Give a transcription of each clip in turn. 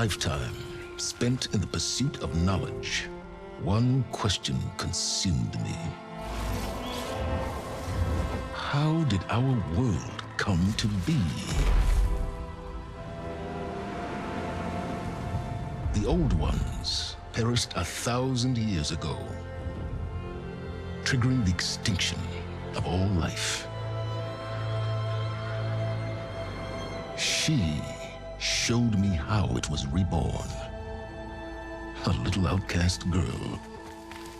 lifetime spent in the pursuit of knowledge, one question consumed me. How did our world come to be? The old ones perished 1,000 years ago, triggering the extinction of all life. She showed me how it was reborn. A little outcast girl,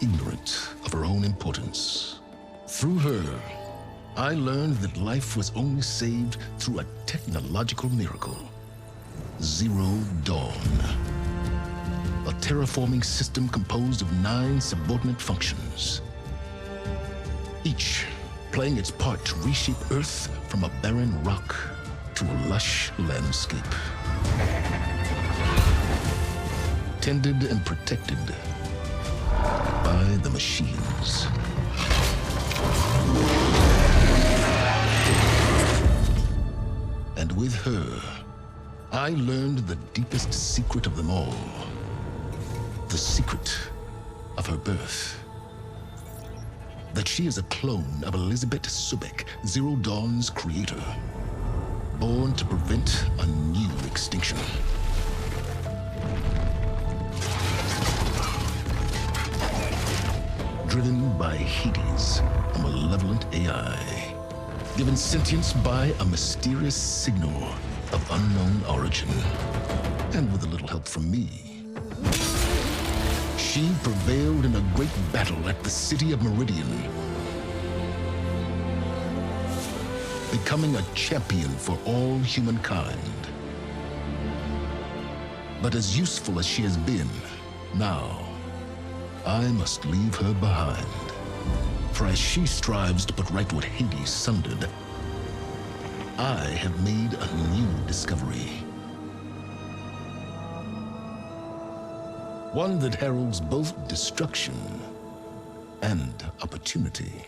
ignorant of her own importance. Through her, I learned that life was only saved through a technological miracle. Zero Dawn. A terraforming system composed of 9 subordinate functions, each playing its part to reshape Earth from a barren rock to a lush landscape. Tended and protected by the machines. And with her, I learned the deepest secret of them all. The secret of her birth. That she is a clone of Elizabeth Subek, Zero Dawn's creator. Born to prevent a new extinction. Driven by Hades, a malevolent AI. Given sentience by a mysterious signal of unknown origin. And with a little help from me. She prevailed in a great battle at the city of Meridian, becoming a champion for all humankind. But as useful as she has been, now, I must leave her behind. For as she strives to put right what Hades sundered, I have made a new discovery. One that heralds both destruction and opportunity.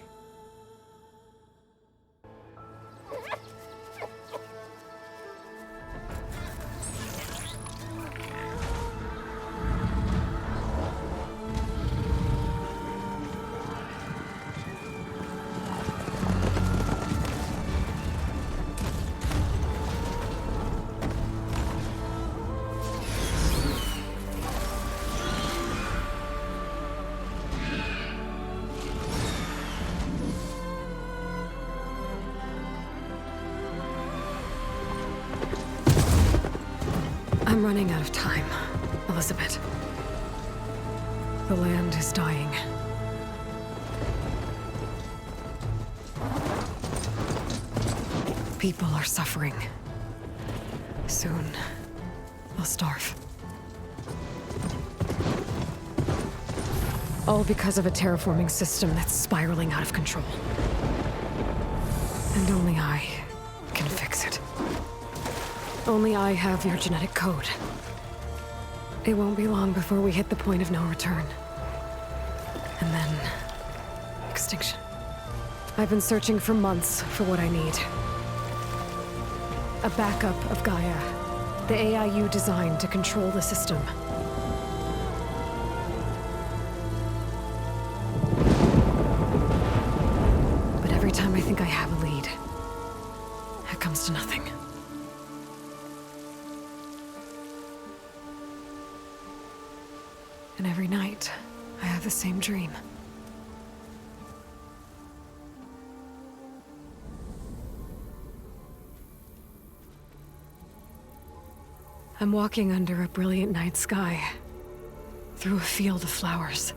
I'm running out of time, Elizabeth. The land is dying. People are suffering. Soon, they'll starve. All because of a terraforming system that's spiraling out of control. And only I can fix it. Only I have your genetic code. It won't be long before we hit the point of no return. And then... extinction. I've been searching for months for what I need. A backup of Gaia. The AI you designed to control the system. But every time I think I have a lead, it comes to nothing. And every night, I have the same dream. I'm walking under a brilliant night sky, through a field of flowers.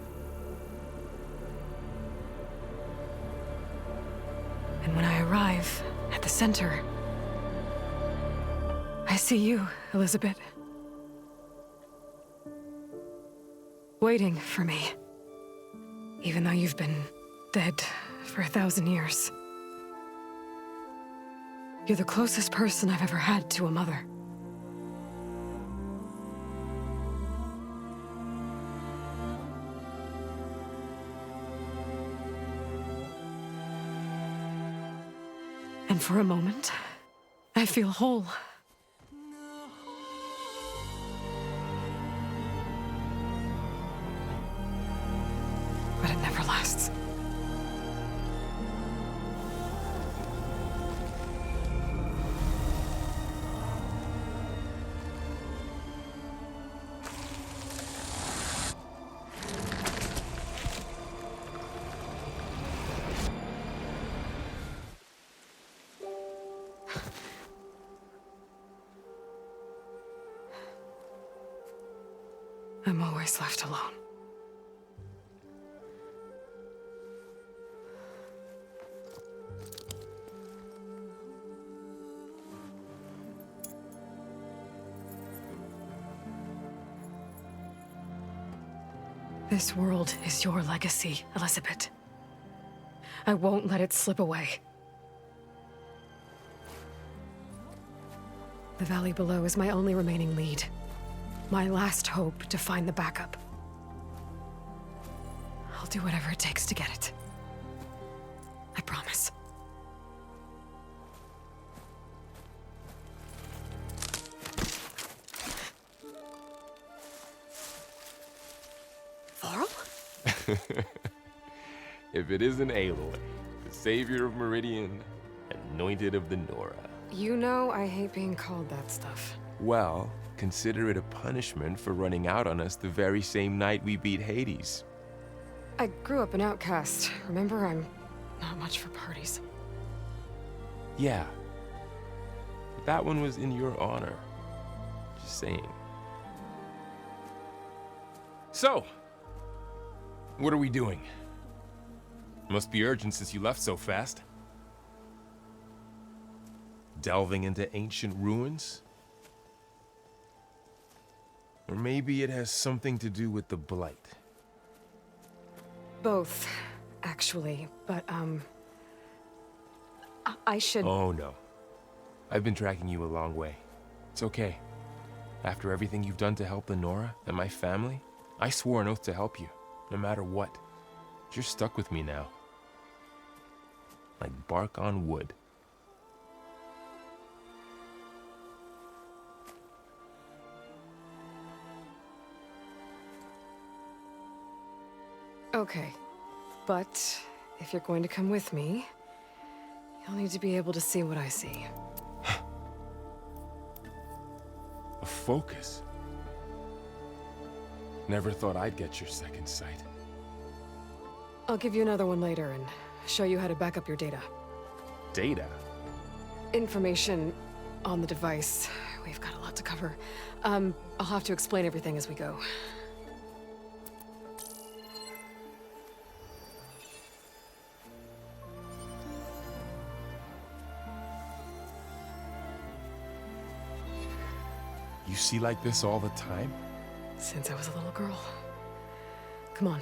And when I arrive at the center, I see you, Elizabeth. Waiting for me. Even though you've been dead for 1,000 years. You're the closest person I've ever had to a mother. And for a moment, I feel whole. lasts. I'm always left alone. This world is your legacy, Elizabeth. I won't let it slip away. The valley below is my only remaining lead. My last hope to find the backup. I'll do whatever it takes to get it. I promise. Varl? If it isn't Aloy, the savior of Meridian, anointed of the Nora. You know I hate being called that stuff. Well, consider it a punishment for running out on us the very same night we beat Hades. I grew up an outcast. Remember, I'm not much for parties. Yeah. But that one was in your honor. Just saying. So, what are we doing? Must be urgent since you left so fast. Delving into ancient ruins? Or maybe it has something to do with the blight. Both, actually, but, I should... Oh, no. I've been tracking you a long way. It's okay. After everything you've done to help the Nora and my family, I swore an oath to help you, no matter what. You're stuck with me now. Like bark on wood. Okay, but if you're going to come with me, you'll need to be able to see what I see. A focus? Never thought I'd get your second sight. I'll give you another one later and show you how to back up your data. Data? Information on the device. We've got a lot to cover. I'll have to explain everything as we go. You see like this all the time? Since I was a little girl. Come on.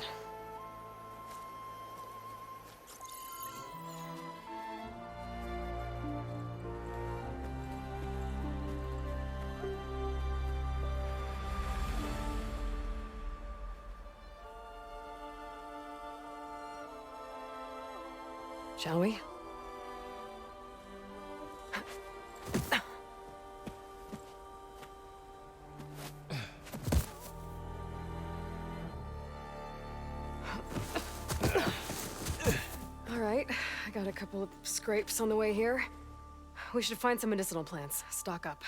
Shall we? All right, I got a couple of scrapes on the way here. We should find some medicinal plants, stock up.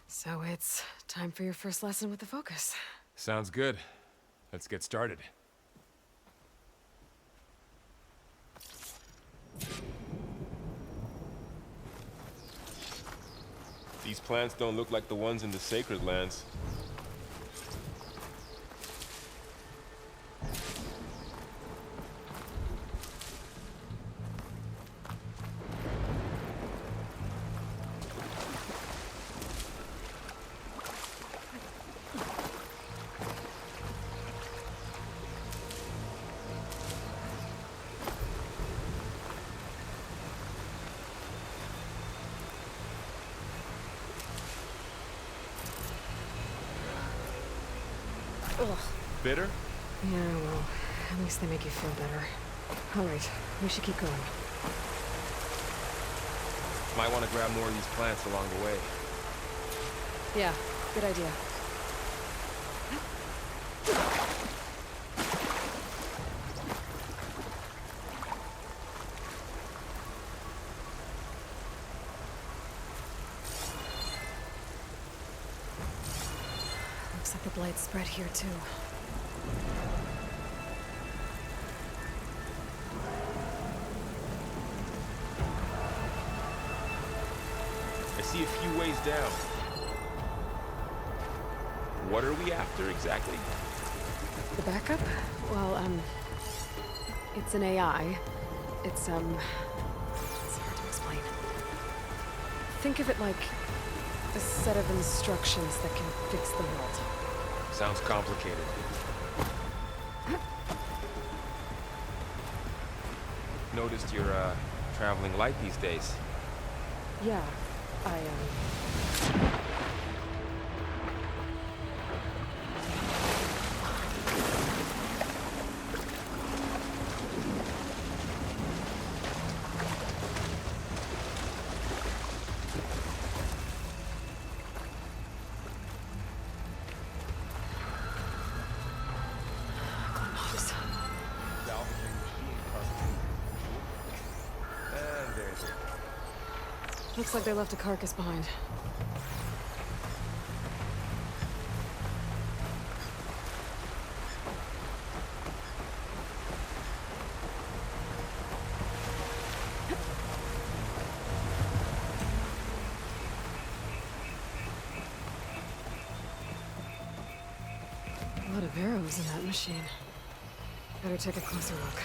So it's time for your first lesson with the focus. Sounds good. Let's get started. These plants don't look like the ones in the Sacred Lands. Ugh. Bitter? Yeah, well, at least they make you feel better. All right, we should keep going. Might want to grab more of these plants along the way. Yeah, good idea. The blight spread here too. I see a few ways down. What are we after exactly? The backup? Well, it's an AI. It's hard to explain. Think of it like a set of instructions that can fix the world. Sounds complicated. Noticed you're, traveling light these days. Yeah, I, And there's it. looks like they left a carcass behind. A lot of arrows in that machine. Better take a closer look.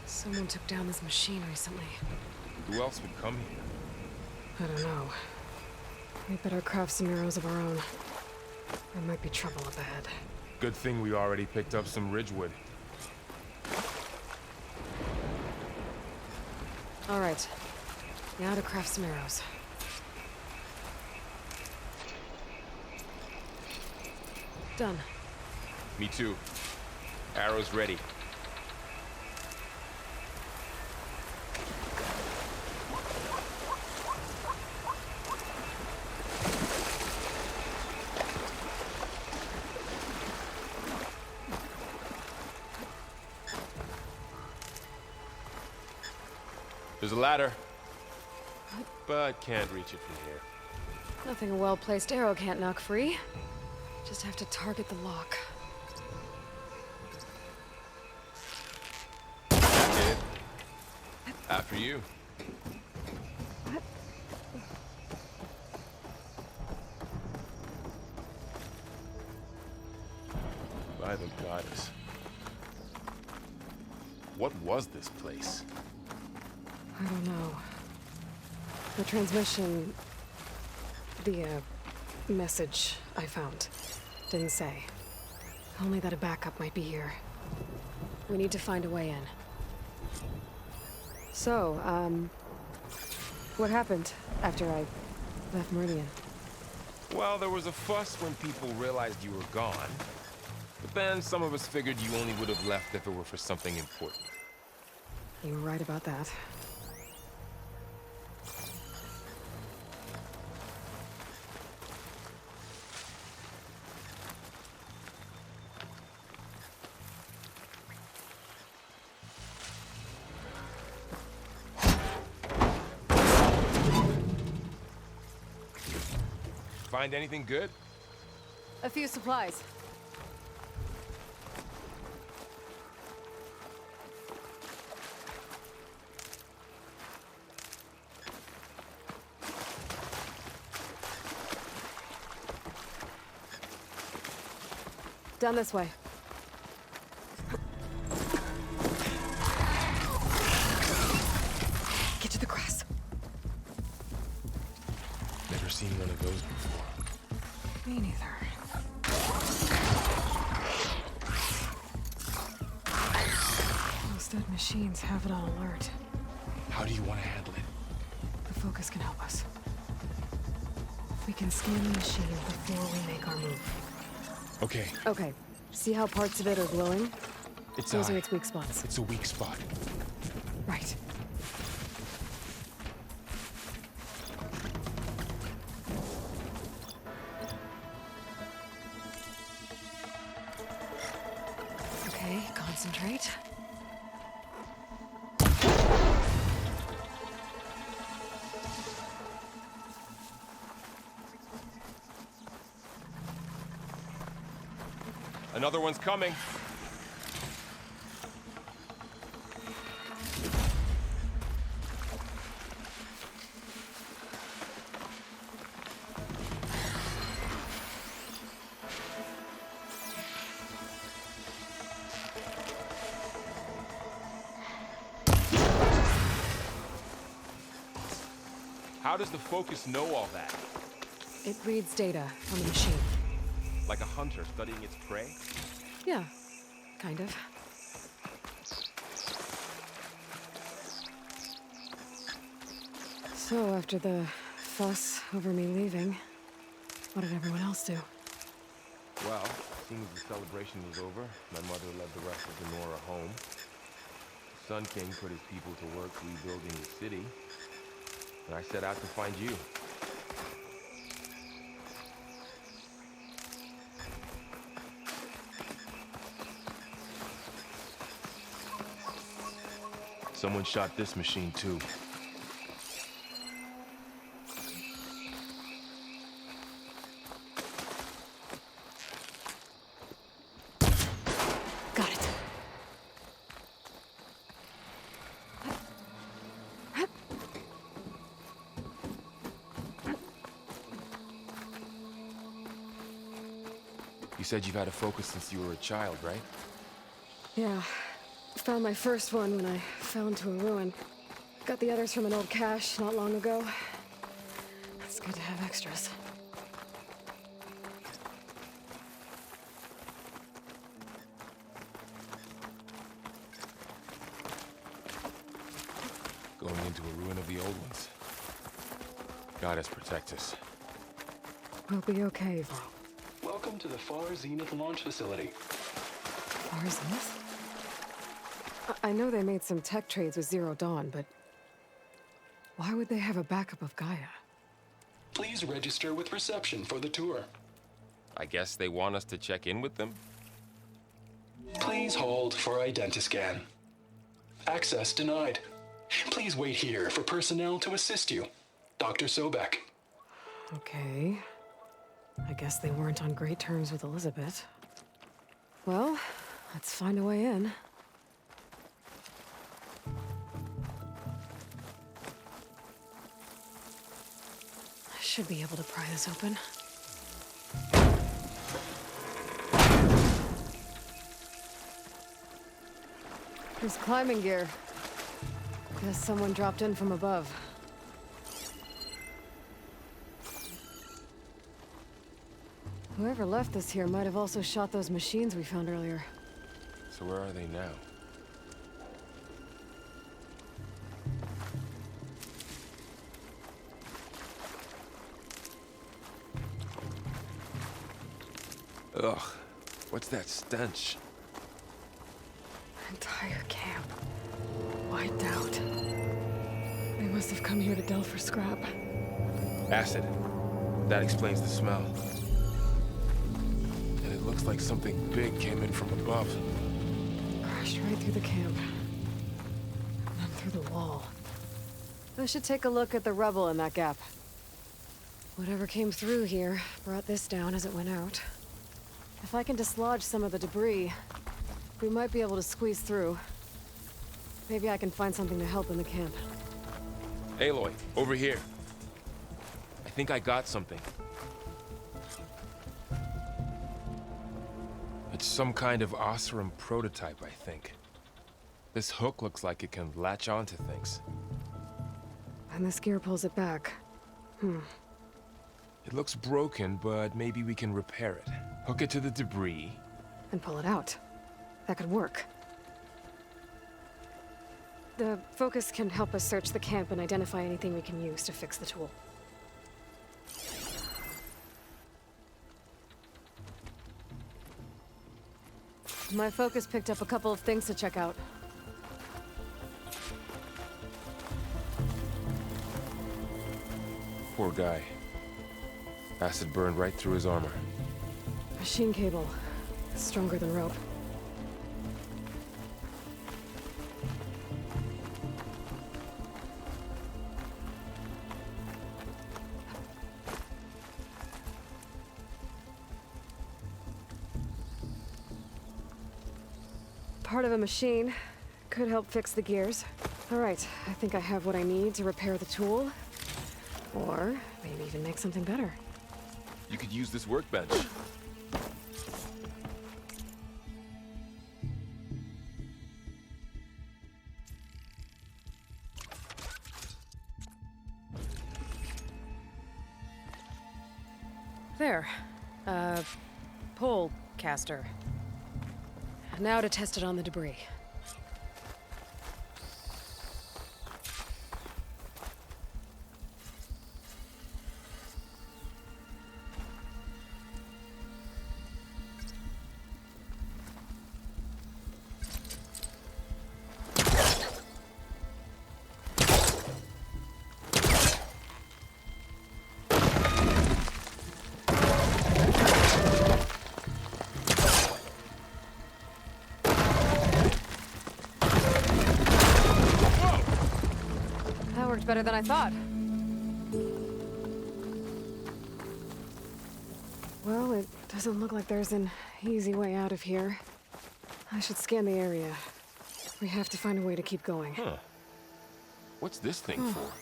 Someone took down this machine recently. Who else would come here? I don't know. We better craft some arrows of our own. There might be trouble up ahead. Good thing we already picked up some ridgewood. All right. Now to craft some arrows. Done. Me too. Arrows ready. There's a ladder, but can't reach it from here. Nothing a well-placed arrow can't knock free. Just have to target the lock. Get it? After you. By the goddess. What was this place? I don't know. The transmission... The, message I found didn't say. Only that a backup might be here. We need to find a way in. So, what happened after I left Meridian? Well, there was a fuss when people realized you were gone. But then some of us figured you only would have left if it were for something important. You were right about that. Find anything good? A few supplies. Down this way. Get to the grass. Never seen one of those before. Me neither. Those dead machines have it on alert. How do you want to handle it? The focus can help us. We can scan the machine before we make our move. Okay, Okay. See how parts of it are glowing? it's Those are eye. its weak spots. It's a weak spot. Right. Okay, concentrate. Another one's coming. How does the Focus know all that? It reads data on the machine. Like a hunter studying its prey? Yeah, kind of. So, after the fuss over me leaving, what did everyone else do? Well, as soon as the celebration was over, my mother led the rest of the Nora home. The Sun King put his people to work rebuilding the city, and I set out to find you. Someone shot this machine too. Got it. You said you've had a Focus since you were a child, right? Yeah. Found my first one when I fell into a ruin. Got the others from an old cache not long ago. It's good to have extras. Going into a ruin of the old ones. Goddess protect us. We'll be okay, Val. Welcome to the Far Zenith launch facility. Far Zenith? I know they made some tech trades with Zero Dawn, but why would they have a backup of Gaia? Please register with reception for the tour. I guess they want us to check in with them? Please hold for identiscan. Access denied. Please wait here for personnel to assist you. Dr. Sobek. Okay. I guess they weren't on great terms with Elizabeth. Well, let's find a way in. I should be able to pry this open. There's climbing gear. Guess someone dropped in from above. Whoever left this here might have also shot those machines we found earlier. So where are they now? Ugh, what's that stench? Entire camp. Wiped out. They must have come here to delve for scrap. Acid. That explains the smell. And it looks like something big came in from above. Crashed right through the camp. And then through the wall. I should take a look at the rubble in that gap. Whatever came through here brought this down as it went out. If I can dislodge some of the debris, we might be able to squeeze through. Maybe I can find something to help in the camp. Aloy, over here. I think I got something. It's some kind of Osram prototype, I think. This hook looks like it can latch onto things. And this gear pulls it back. It looks broken, but maybe we can repair it. Hook it to the debris. And pull it out. That could work. The Focus can help us search the camp and identify anything we can use to fix the tool. My Focus picked up a couple of things to check out. Poor guy. Acid burned right through his armor. Machine cable. Stronger than rope. part of a machine. Could help fix the gears. Alright, I think I have what I need to repair the tool. Or maybe even make something better. You could use this workbench. There. Pole caster. Now to test it on the debris. Better than I thought. Well, it doesn't look like there's an easy way out of here. I should scan the area. We have to find a way to keep going. Huh. What's this thing for?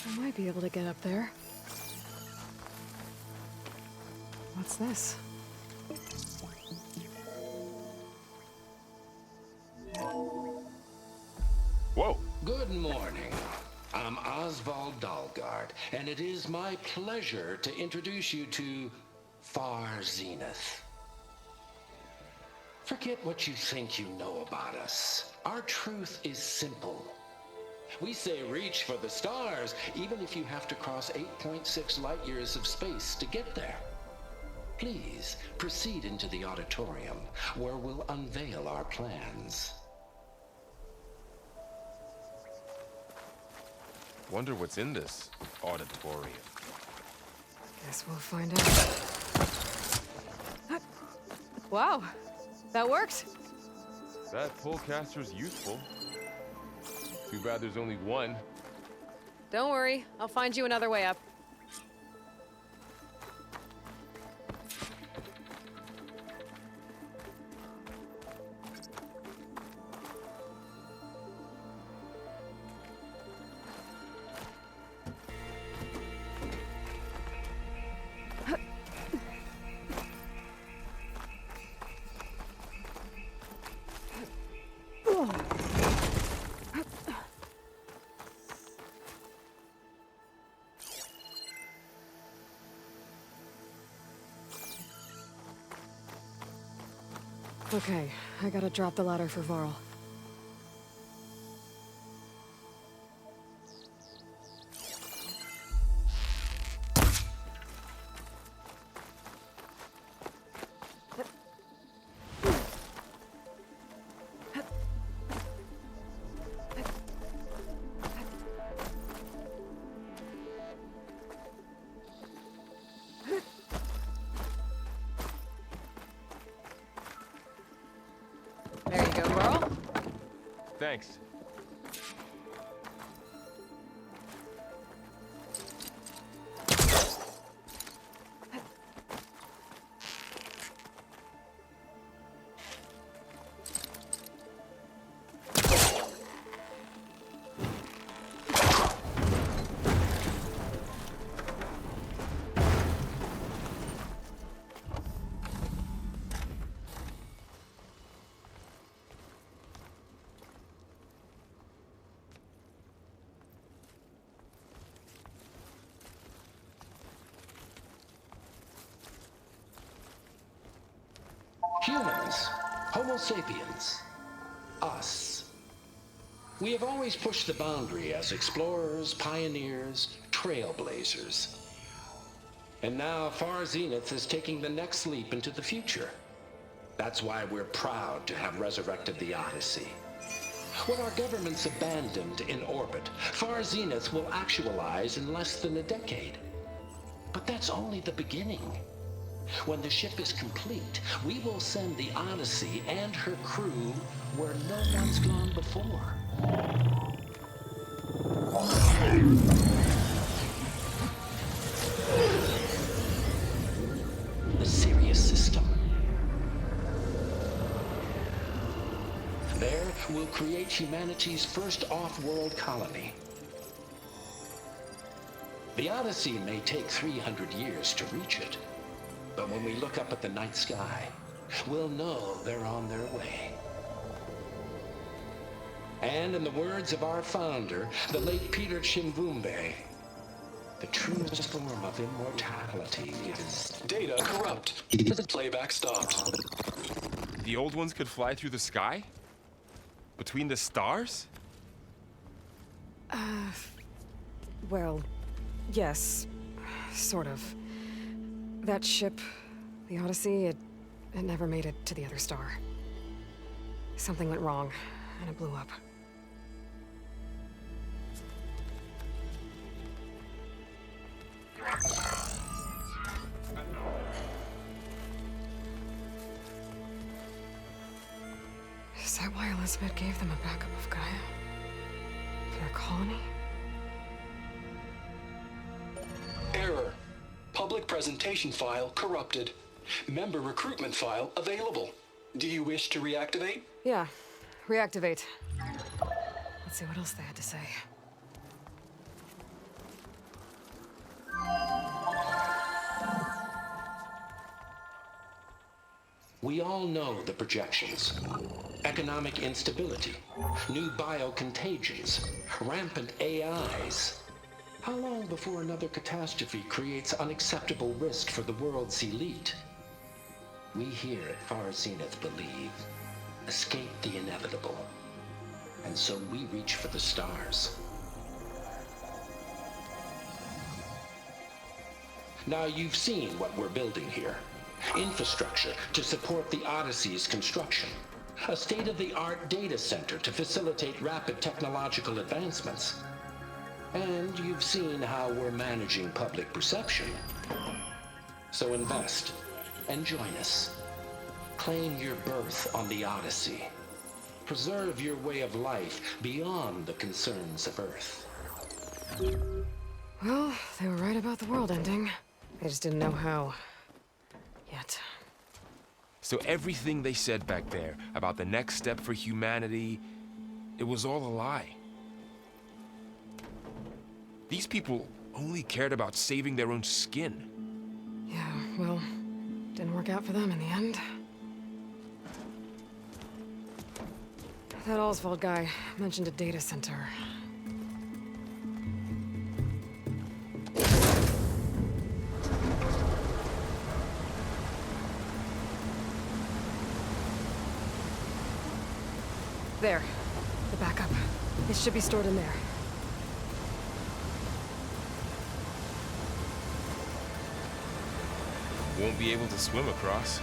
I might be able to get up there. What's this? Whoa! Good morning. I'm Oswald Dalgard, and it is my pleasure to introduce you to Far Zenith. Forget what you think you know about us. Our truth is simple. We say reach for the stars, even if you have to cross 8.6 light years of space to get there. Please proceed into the auditorium, where we'll unveil our plans. Wonder what's in this auditorium. Guess we'll find out. Wow, that worked. That pullcaster's useful. Too bad there's only one. Don't worry, I'll find you another way up. Okay, I gotta drop the ladder for Varl. There you go, Varl. Thanks. Humans, Homo sapiens, us. We have always pushed the boundary as explorers, pioneers, trailblazers. And now Far Zenith is taking the next leap into the future. That's why we're proud to have resurrected the Odyssey. What our governments abandoned in orbit, Far Zenith will actualize in less than a decade. But that's only the beginning. When the ship is complete, we will send the Odyssey and her crew where no one's gone before. The Sirius system. will create humanity's first off-world colony. The Odyssey may take 300 years to reach it, but when we look up at the night sky, we'll know they're on their way. And in the words of our founder, the late Peter Chimbumbe, the truest form of immortality is... Data corrupt. Playback stopped. The old ones could fly through the sky? Between the stars? Well, yes. Sort of. That ship, the Odyssey, it never made it to the other star. Something went wrong, and it blew up. Is that why Elizabeth gave them a backup of Gaia? For their colony? Error. Public presentation file corrupted. Member recruitment file available. Do you wish to reactivate? Yeah. Reactivate. Let's see what else they had to say. We all know the projections. Economic instability, new biocontagions, rampant AIs. How long before another catastrophe creates unacceptable risk for the world's elite? We here at Far Zenith believe, escape the inevitable. And so we reach for the stars. Now you've seen what we're building here. Infrastructure to support the Odyssey's construction. A state-of-the-art data center to facilitate rapid technological advancements. And you've seen how we're managing public perception. So invest and join us. Claim your berth on the Odyssey. Preserve your way of life beyond the concerns of Earth. Well, they were right about the world ending. They just didn't know how. Yet. So everything they said back there about the next step for humanity, it was all a lie. These people only cared about saving their own skin. Yeah, well, didn't work out for them in the end. That Oswald guy mentioned a data center. There. The backup. It should be stored in there. Won't be able to swim across.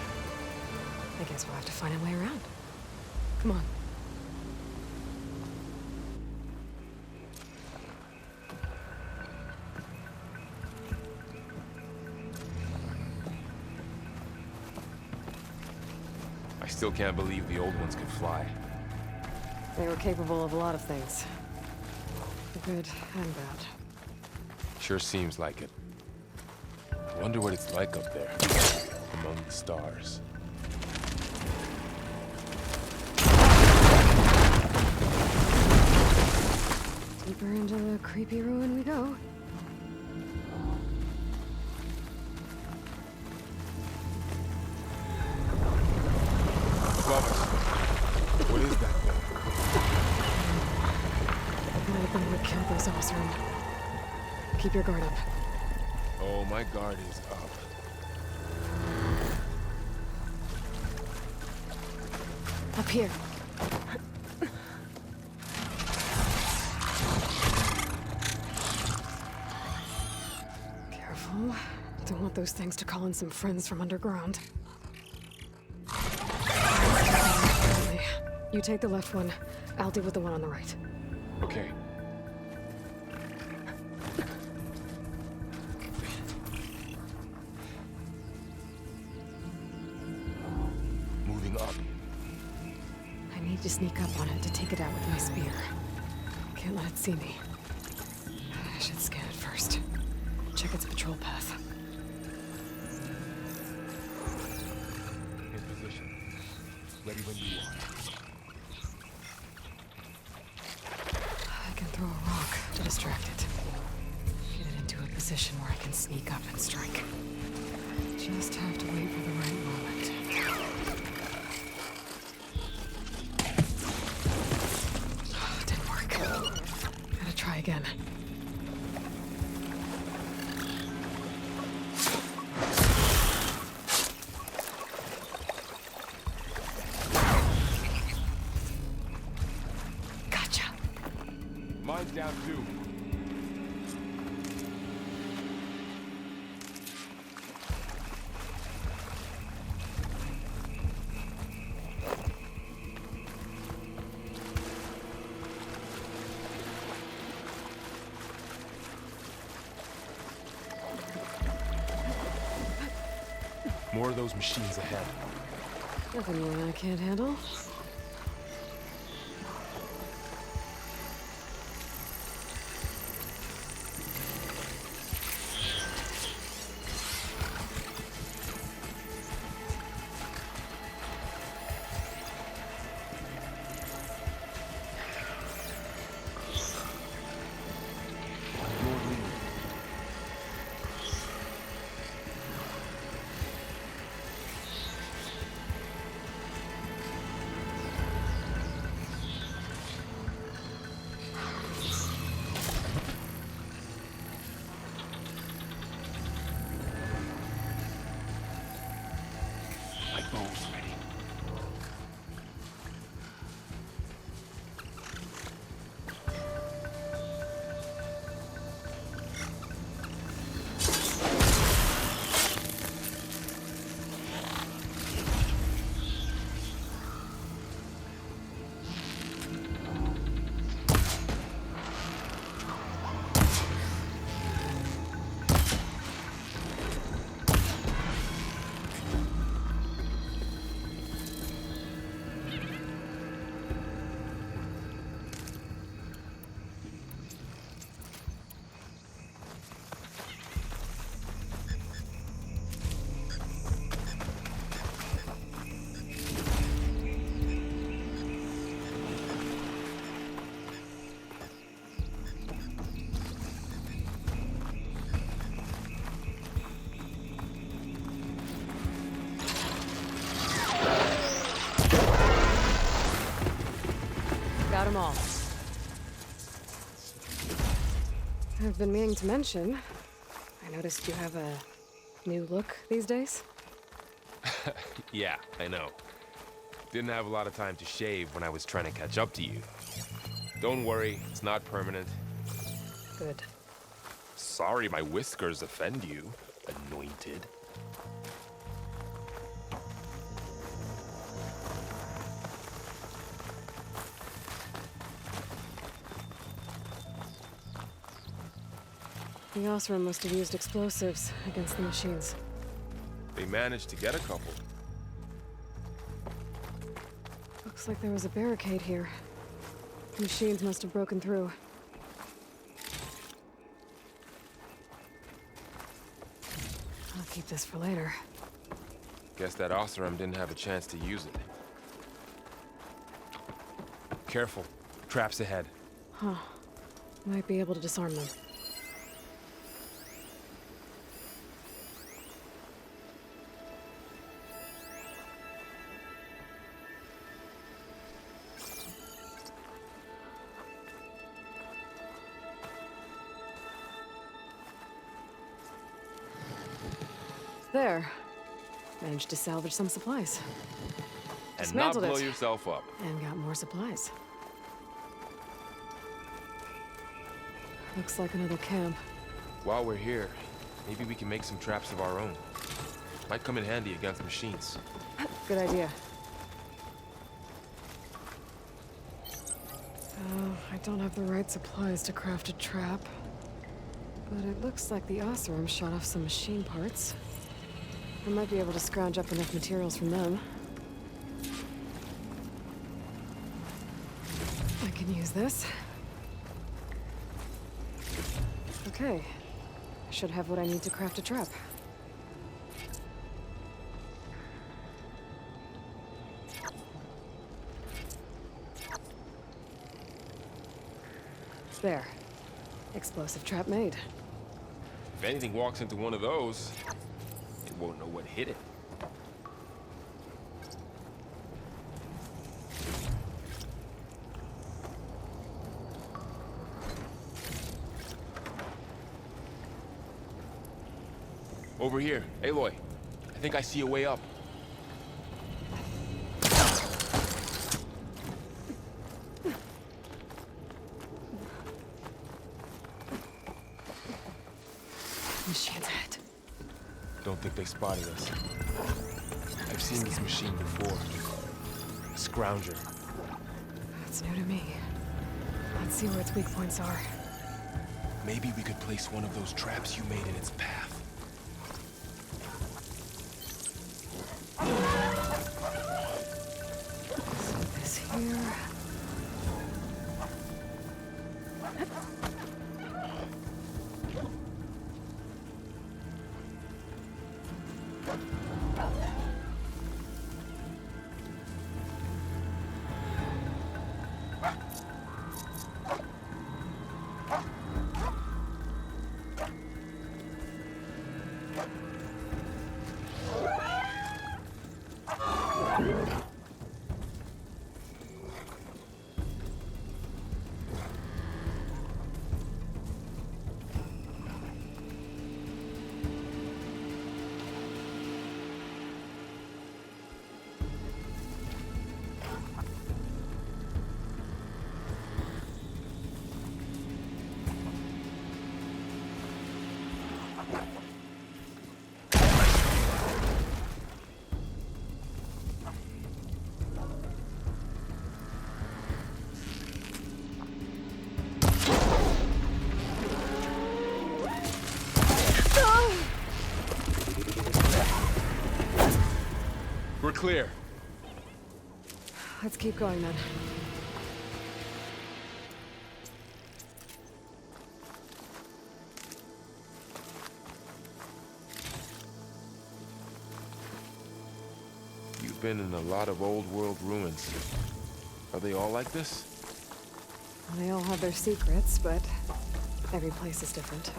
I guess we'll have to find a way around. Come on. I still can't believe the old ones could fly. They were capable of a lot of things. Good and bad. Sure seems like it. I wonder what it's like up there, among the stars. Deeper into the creepy ruin we go. Above us. What is that thing? Might have been what killed those Osram. Keep your guard up. Oh, my guard is up. Up here. Careful. Don't want those things to call in some friends from underground. You take the left one. I'll deal with the one on the right. Okay. Moving up. I need to sneak up on it to take it out with my spear. Can't let it see me. I should scan it first. Check its patrol path. In position. Ready when you are. distracted. Get it into a position where I can sneak up and strike. Just have to wait for the right moment. Oh, didn't work. Gotta try again. Gotcha. Mine's down too. More of those machines ahead. Nothing more I can't handle. My bow's ready. Got them all. I've been meaning to mention, I noticed you have a new look these days. Yeah, I know. Didn't have a lot of time to shave when I was trying to catch up to you. Don't worry, it's not permanent. Good. Sorry my whiskers offend you, anointed. The Osram must have used explosives against the machines. They managed to get a couple. Looks like there was a barricade here. The machines must have broken through. I'll keep this for later. Guess that Osram didn't have a chance to use it. Careful. Traps ahead. Huh. Might be able to disarm them. There. Managed to salvage some supplies. And not Dismantled blow it. yourself up. And got more supplies. Looks like another camp. While we're here, maybe we can make some traps of our own. Might come in handy against machines. Good idea. Oh, I don't have the right supplies to craft a trap. But it looks like the Osram shot off some machine parts. I might be able to scrounge up enough materials from them. I can use this. Okay. I should have what I need to craft a trap. There. Explosive trap made. If anything walks into one of those, it won't know what hit it. Over here, Aloy. I think I see a way up. Machines.Set. Don't think they spotted us. I've seen this machine before. A scrounger. That's new to me. Let's see where its weak points are. Maybe we could place one of those traps you made in its path. So this here. We're clear. Let's keep going then. You've been in a lot of old world ruins. Are they all like this? They all have their secrets, but every place is different.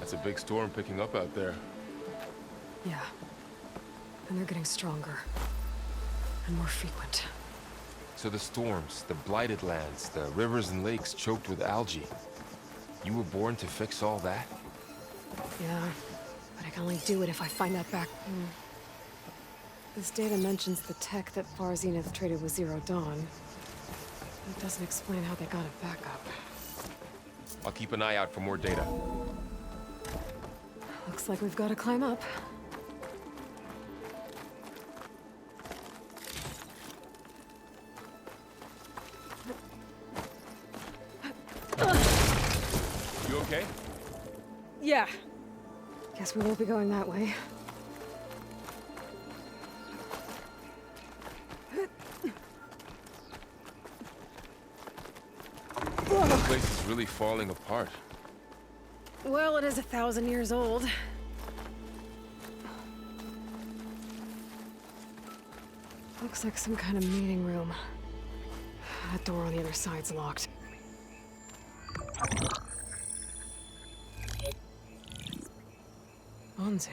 It's a big storm picking up out there. Yeah. And they're getting stronger. And more frequent. So the storms, the blighted lands, the rivers and lakes choked with algae. You were born to fix all that? Yeah. But I can only do it if I find that back. This data mentions the tech that Far Zenith traded with Zero Dawn. It doesn't explain how they got it back up. I'll keep an eye out for more data. Looks like we've got to climb up. You okay? Yeah. Guess we won't be going that way. This place is really falling apart. Well, it is 1,000 years old. Looks like some kind of meeting room. That door on the other side's locked. Anzu.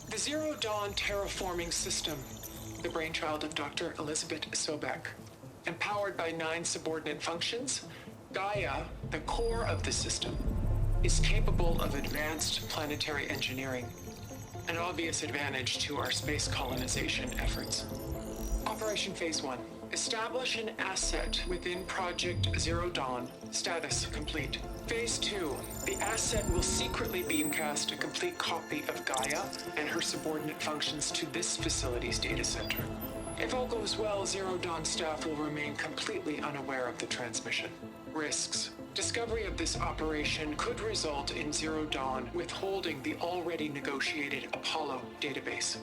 The Zero Dawn terraforming system, the brainchild of Dr. Elizabeth Sobek. Empowered by 9 subordinate functions, Gaia, the core of the system, is capable of advanced planetary engineering, an obvious advantage to our space colonization efforts. Operation Phase 1. Establish an asset within Project Zero Dawn. Status complete. Phase 2. The asset will secretly beamcast a complete copy of Gaia and her subordinate functions to this facility's data center. If all goes well, Zero Dawn staff will remain completely unaware of the transmission. Risks. Discovery of this operation could result in Zero Dawn withholding the already negotiated Apollo database.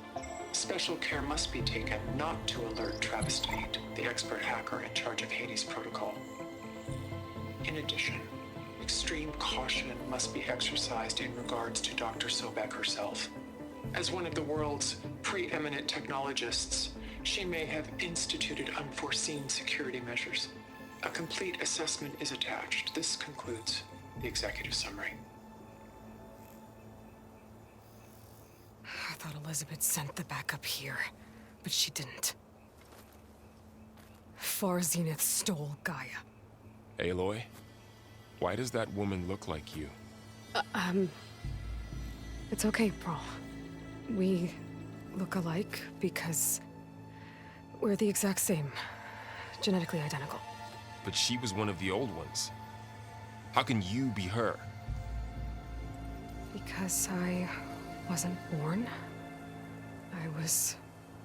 Special care must be taken not to alert Travis Tate, the expert hacker in charge of Hades Protocol. In addition, extreme caution must be exercised in regards to Dr. Sobek herself. As one of the world's preeminent technologists, she may have instituted unforeseen security measures. A complete assessment is attached. This concludes the executive summary. I thought Elizabeth sent the backup here, but she didn't. Far Zenith stole Gaia. Aloy, why does that woman look like you? It's okay, Pearl. We look alike because we're the exact same. Genetically identical. But she was one of the old ones. How can you be her? Because I wasn't born. I was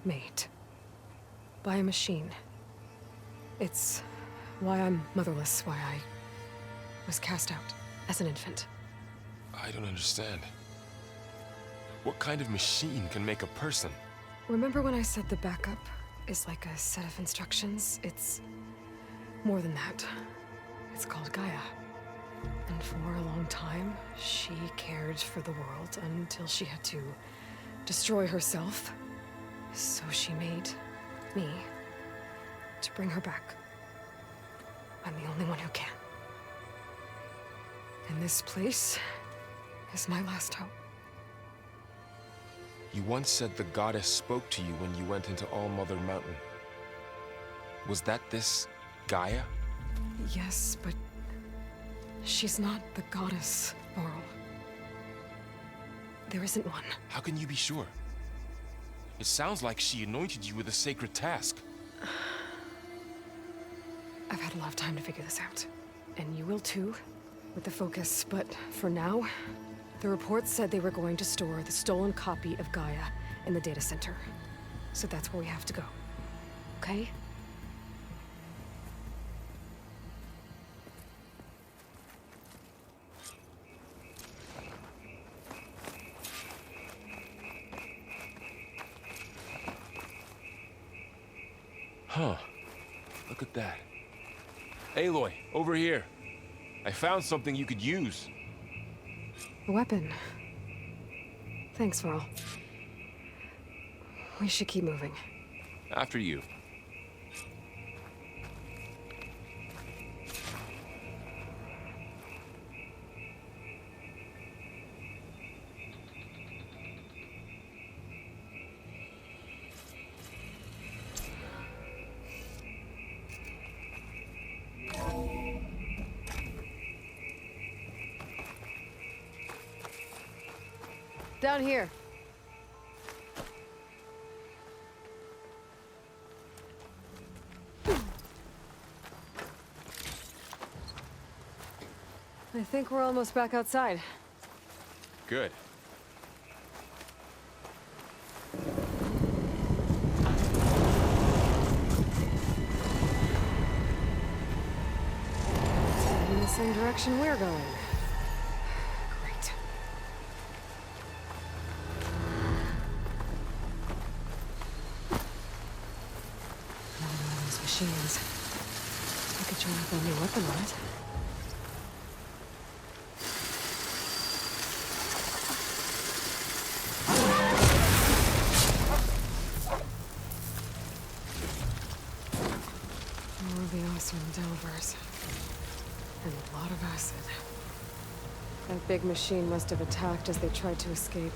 made. By a machine. It's why I'm motherless, why I was cast out as an infant. I don't understand. What kind of machine can make a person? Remember when I said the backup is like a set of instructions? It's more than that. It's called Gaia. And for a long time, she cared for the world until she had to destroy herself. So she made me to bring her back. I'm the only one who can. And this place is my last hope. You once said the goddess spoke to you when you went into All-Mother Mountain. Was that this Gaia? Yes, but she's not the goddess, Laurel. There isn't one. How can you be sure? It sounds like she anointed you with a sacred task. I've had a lot of time to figure this out. And you will too, with the focus. But for now, the report said they were going to store the stolen copy of Gaia in the data center. So that's where we have to go. Okay? Huh. Look at that. Aloy, over here. I found something you could use. A weapon. Thanks, Varl. We should keep moving. After you. Down here. I think we're almost back outside. Good. In the same direction we're going. Great. Another one of those machines. I could try out a new weapon on it. And a lot of acid. That big machine must have attacked as they tried to escape.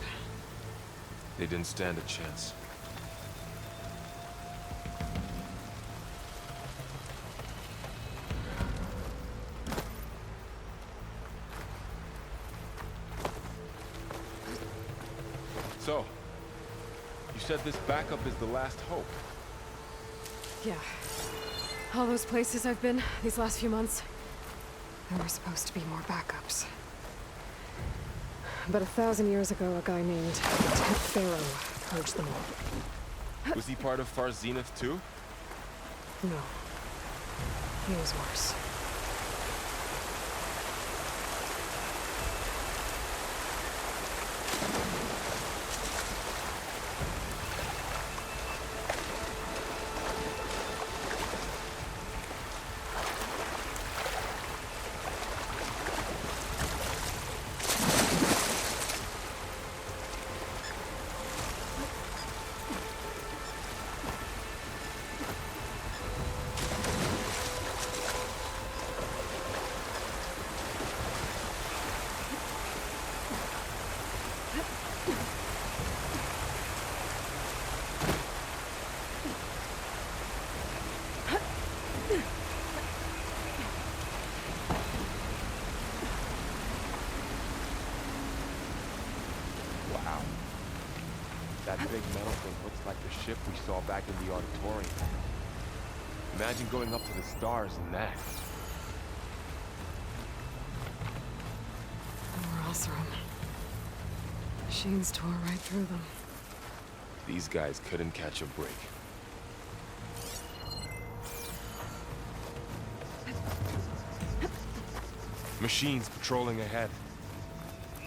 They didn't stand a chance. So, you said this backup is the last hope. Yeah. All those places I've been these last few months, there were supposed to be more backups. But 1,000 years ago, a guy named Pharaoh purged them all. Was he part of Far Zenith too? No. He was worse. Wow. That big metal thing looks like the ship we saw back in the auditorium. Imagine going up to the stars in that. Overrun. Machines tore right through them. These guys couldn't catch a break. Machines patrolling ahead.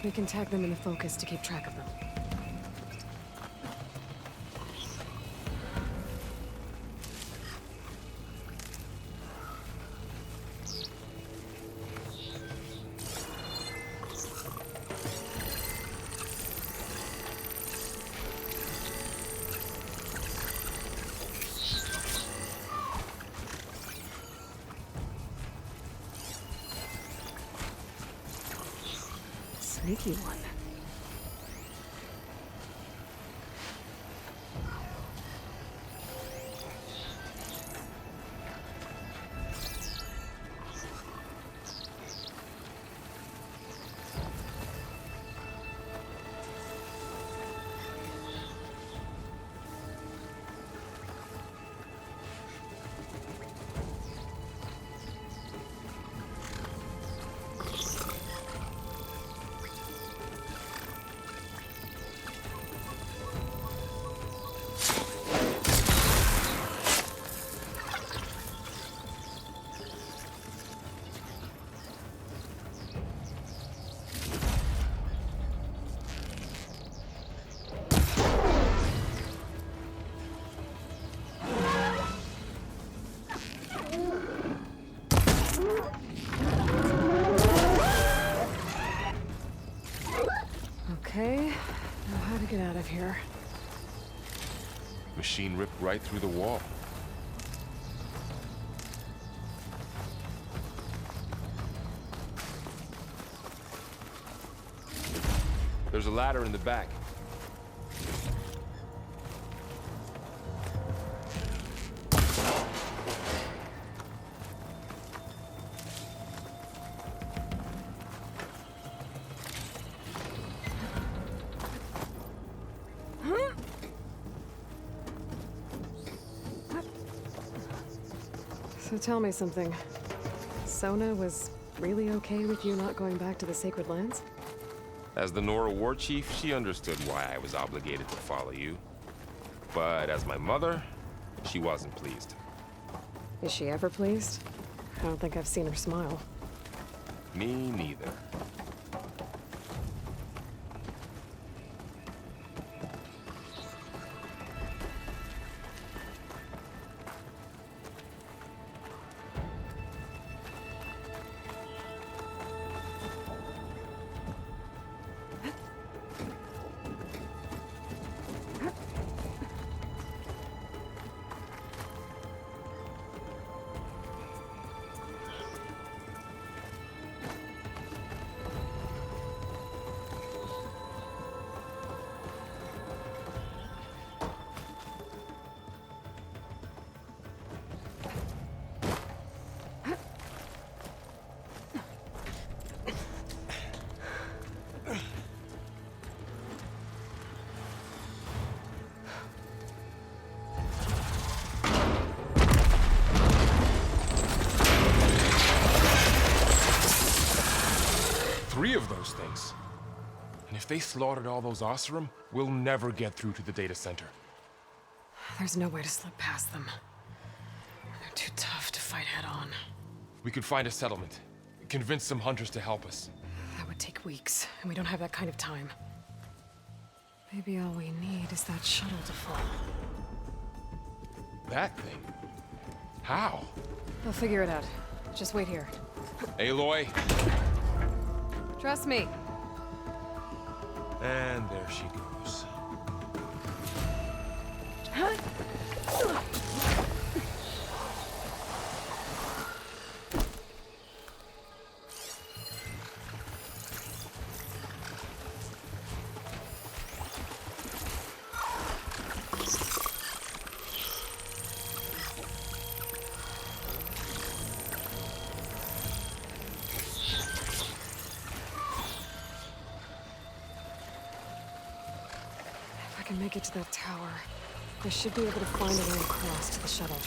We can tag them into focus to keep track of them. Sneaky one. Okay, now how to get out of here. Machine ripped right through the wall. There's a ladder in the back. So tell me something. Sona was really okay with you not going back to the Sacred Lands? As the Nora war chief, she understood why I was obligated to follow you. But as my mother, she wasn't pleased. Is she ever pleased? I don't think I've seen her smile. Me neither. those things. And if they slaughtered all those Oseram, we'll never get through to the data center. There's no way to slip past them. They're too tough to fight head-on. We could find a settlement. Convince some hunters to help us. That would take weeks, and we don't have that kind of time. Maybe all we need is that shuttle to fall. That thing? How? I'll figure it out. Just wait here. Aloy. Trust me. And there she goes. If I can make it to that tower, I should be able to find a way across to the shuttle.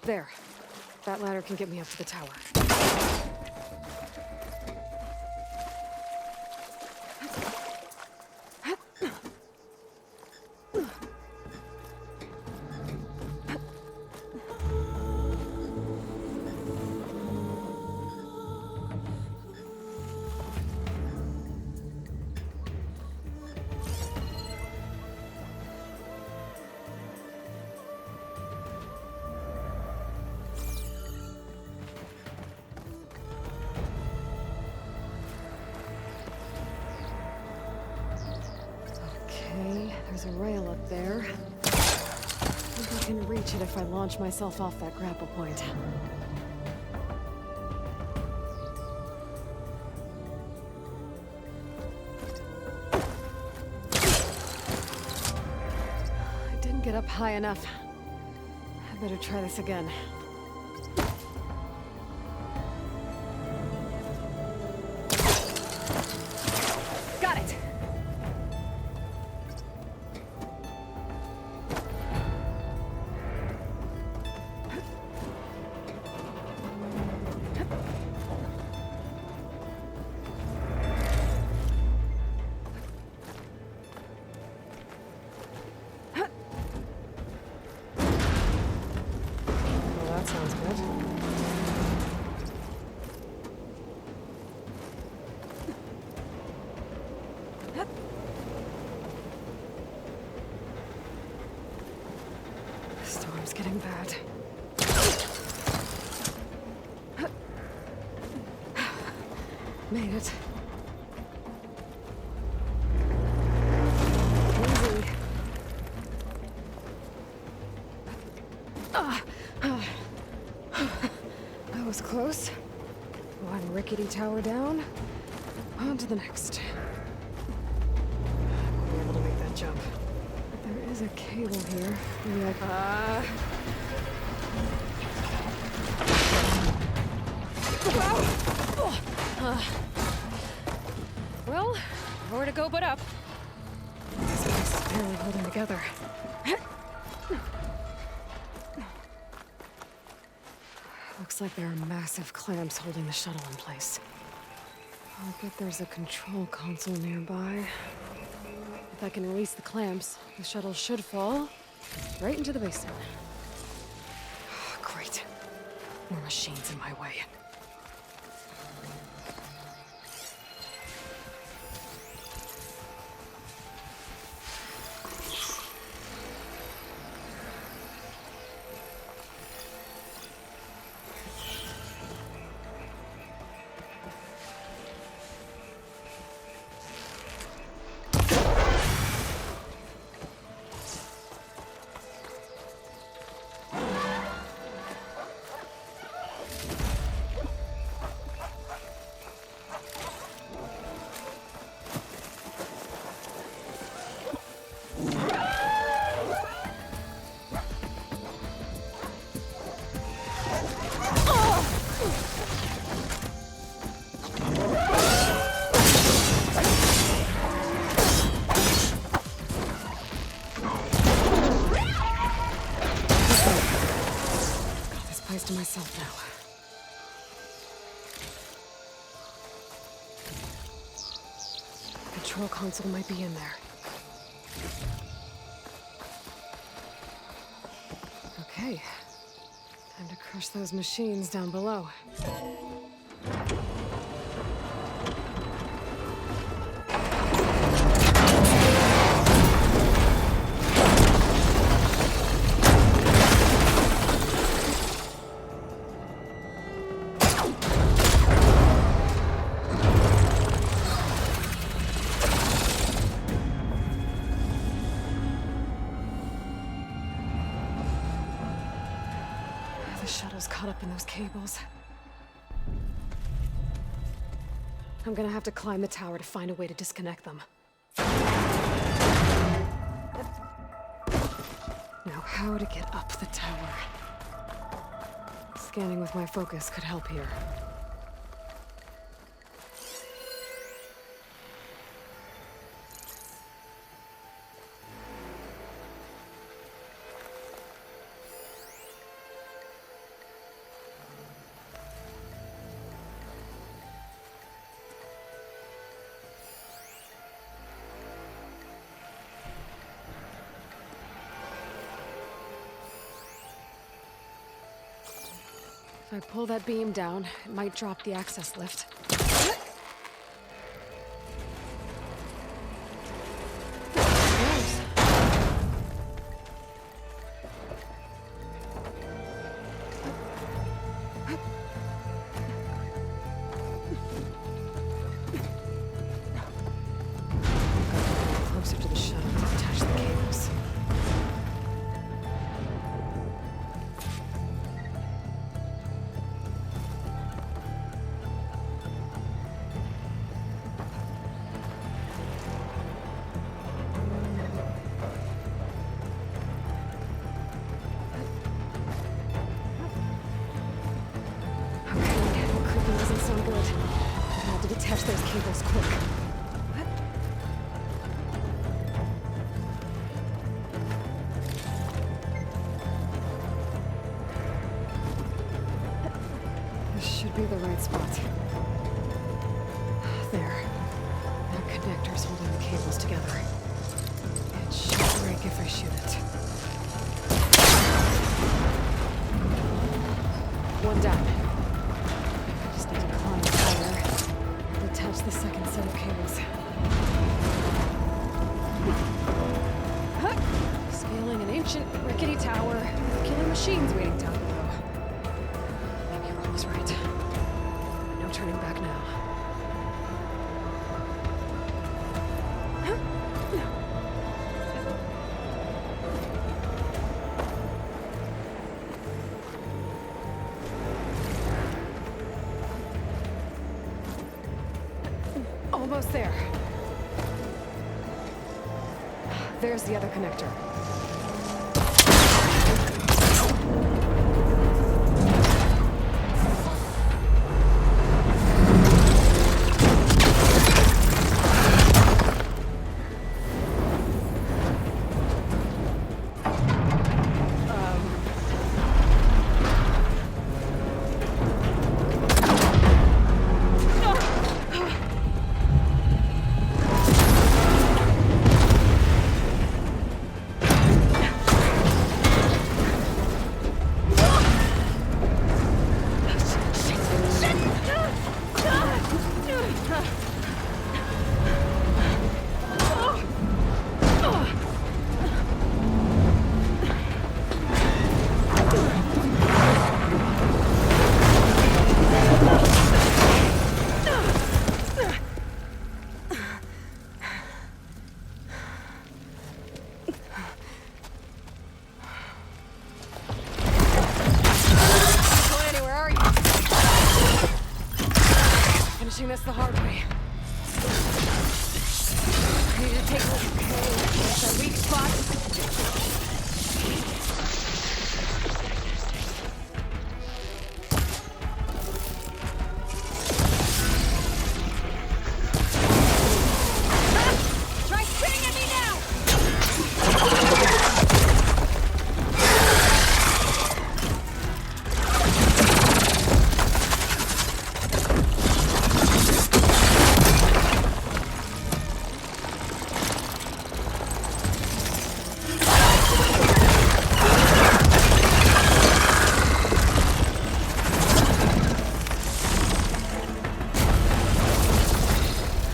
There. That ladder can get me up to the tower. There's a rail up there. I think I can reach it if I launch myself off that grapple point. I didn't get up high enough. I better try this again. Got it! Sounds good. The storm's getting bad. Made it. Easy. That was close. One rickety tower down. On to the next. I won't be able to make that jump. But there is a cable here. Maybe well, nowhere to go but up. This place is barely holding together. Looks like there are massive clamps holding the shuttle in place. I'll bet there's a control console nearby. If I can release the clamps, the shuttle should fall right into the basin. Great. More machines in my way. To myself now. The control console might be in there. Okay. Time to crush those machines down below. The shuttle's caught up in those cables. I'm gonna have to climb the tower to find a way to disconnect them. Now, how to get up the tower? Scanning with my focus could help here. If I pull that beam down, it might drop the access lift. Closer to the shuttle to attach the cables. Detach those cables quick. This should be the right spot. There. That connector's holding the cables together. It should break if I shoot it. One down. I just need to climb higher. Attach the second set of cables. Scaling an ancient, rickety tower. Killing machines waiting down below. Maybe Ron was right. No turning back now. Almost there. There's the other connector. this the hard way. I need to take a look. Okay, it's a weak spot.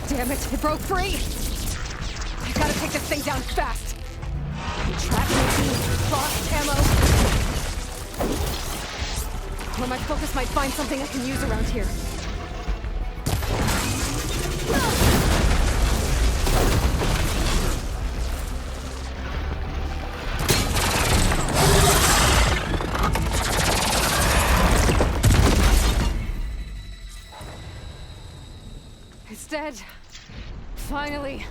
Damn it, it broke free! I gotta take this thing down fast! Trap routine, lost ammo. Or my focus might find something I can use around here. It's dead. Finally.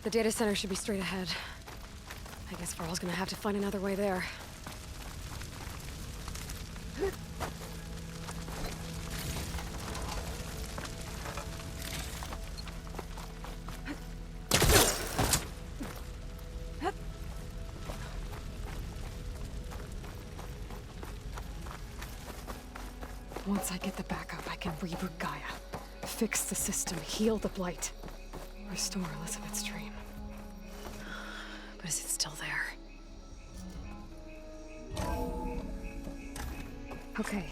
The data center should be straight ahead. I guess Varl's gonna have to find another way there. Once I get the backup, I can reboot Gaia. Fix the system, heal the blight. Restore Elizabeth's dream. But is it still there? Okay.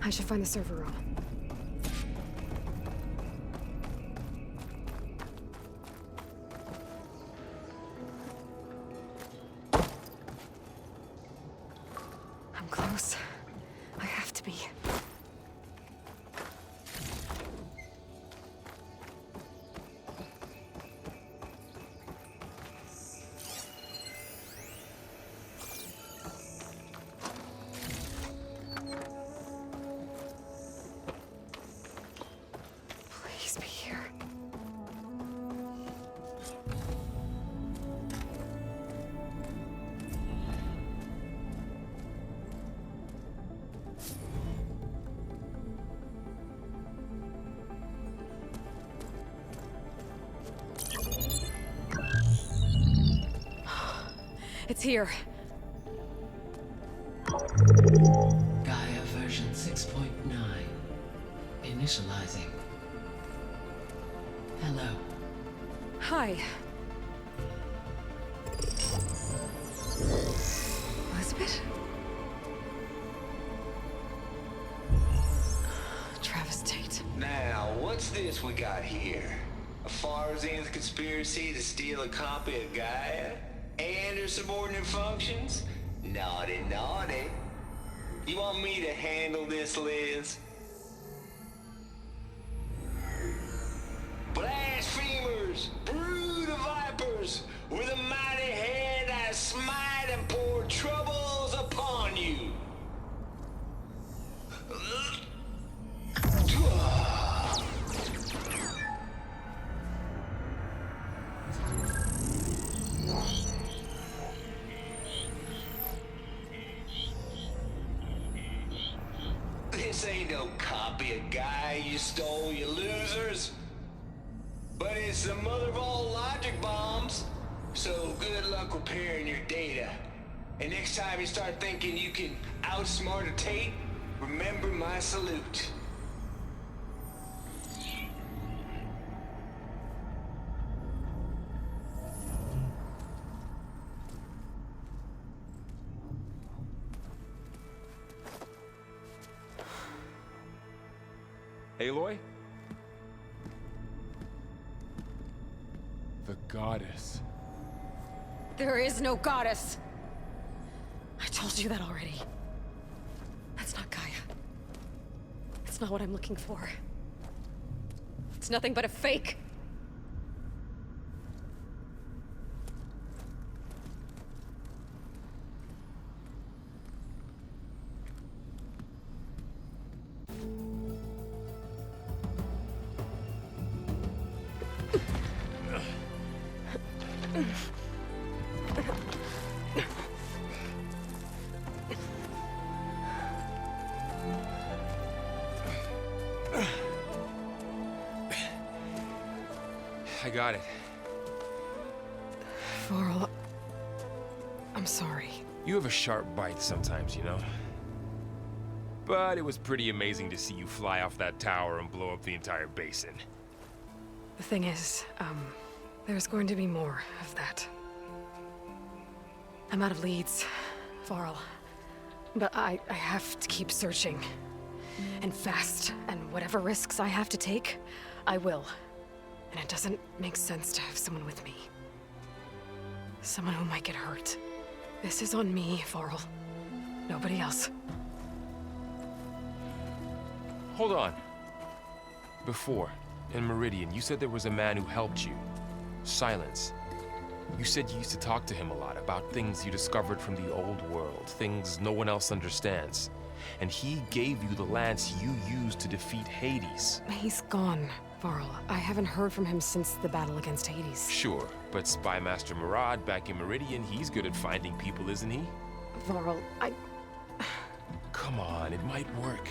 I should find the server room. I'm close. I have to be. Please be here. It's here. Gaia version 6.9. Initializing. Hello. Hi. Elizabeth? Travis Tate. Now, what's this we got here? A Farzian's conspiracy to steal a copy of Gaia? And her subordinate functions? Naughty, naughty. You want me to handle this, Liz? Blasphemers! Brood of vipers! With a mighty hand I smite and pour troubles upon you! This ain't no copy of Gaia you stole, you losers. But it's the mother of all logic bombs. So good luck repairing your data. And next time you start thinking you can outsmart a Tate, remember my salute. Aloy? The goddess. There is no goddess. I told you that already. That's not Gaia. It's not what I'm looking for. It's nothing but a fake. I got it. Varl, I'm sorry. You have a sharp bite sometimes, you know? But it was pretty amazing to see you fly off that tower and blow up the entire basin. The thing is, there's going to be more of that. I'm out of leads, Varl. But I have to keep searching. And fast, and whatever risks I have to take, I will. And it doesn't make sense to have someone with me. Someone who might get hurt. This is on me, Varl. Nobody else. Hold on. Before, in Meridian, you said there was a man who helped you. Silence. You said you used to talk to him a lot about things you discovered from the old world, things no one else understands. And he gave you the lance you used to defeat Hades. He's gone, Varl. I haven't heard from him since the battle against Hades. Sure, but Spymaster Murad back in Meridian, he's good at finding people, isn't he? Varl, Come on, it might work.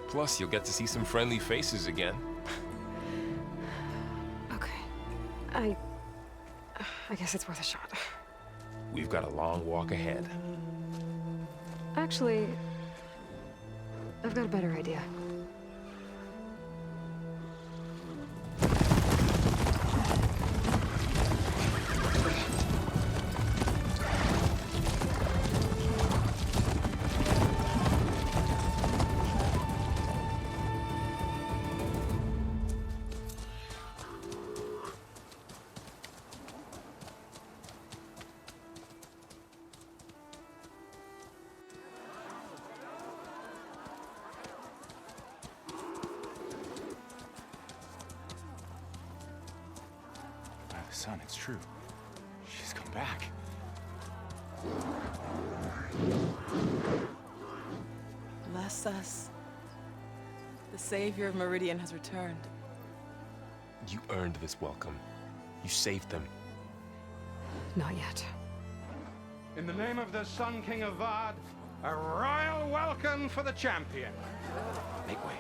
Plus, you'll get to see some friendly faces again. Okay. I guess it's worth a shot. We've got a long walk ahead. Actually, I've got a better idea. Son, it's true. She's come back. Bless us. The savior of Meridian has returned. You earned this welcome. You saved them. Not yet. In the name of the Sun King of Vard, a royal welcome for the champion. Make way.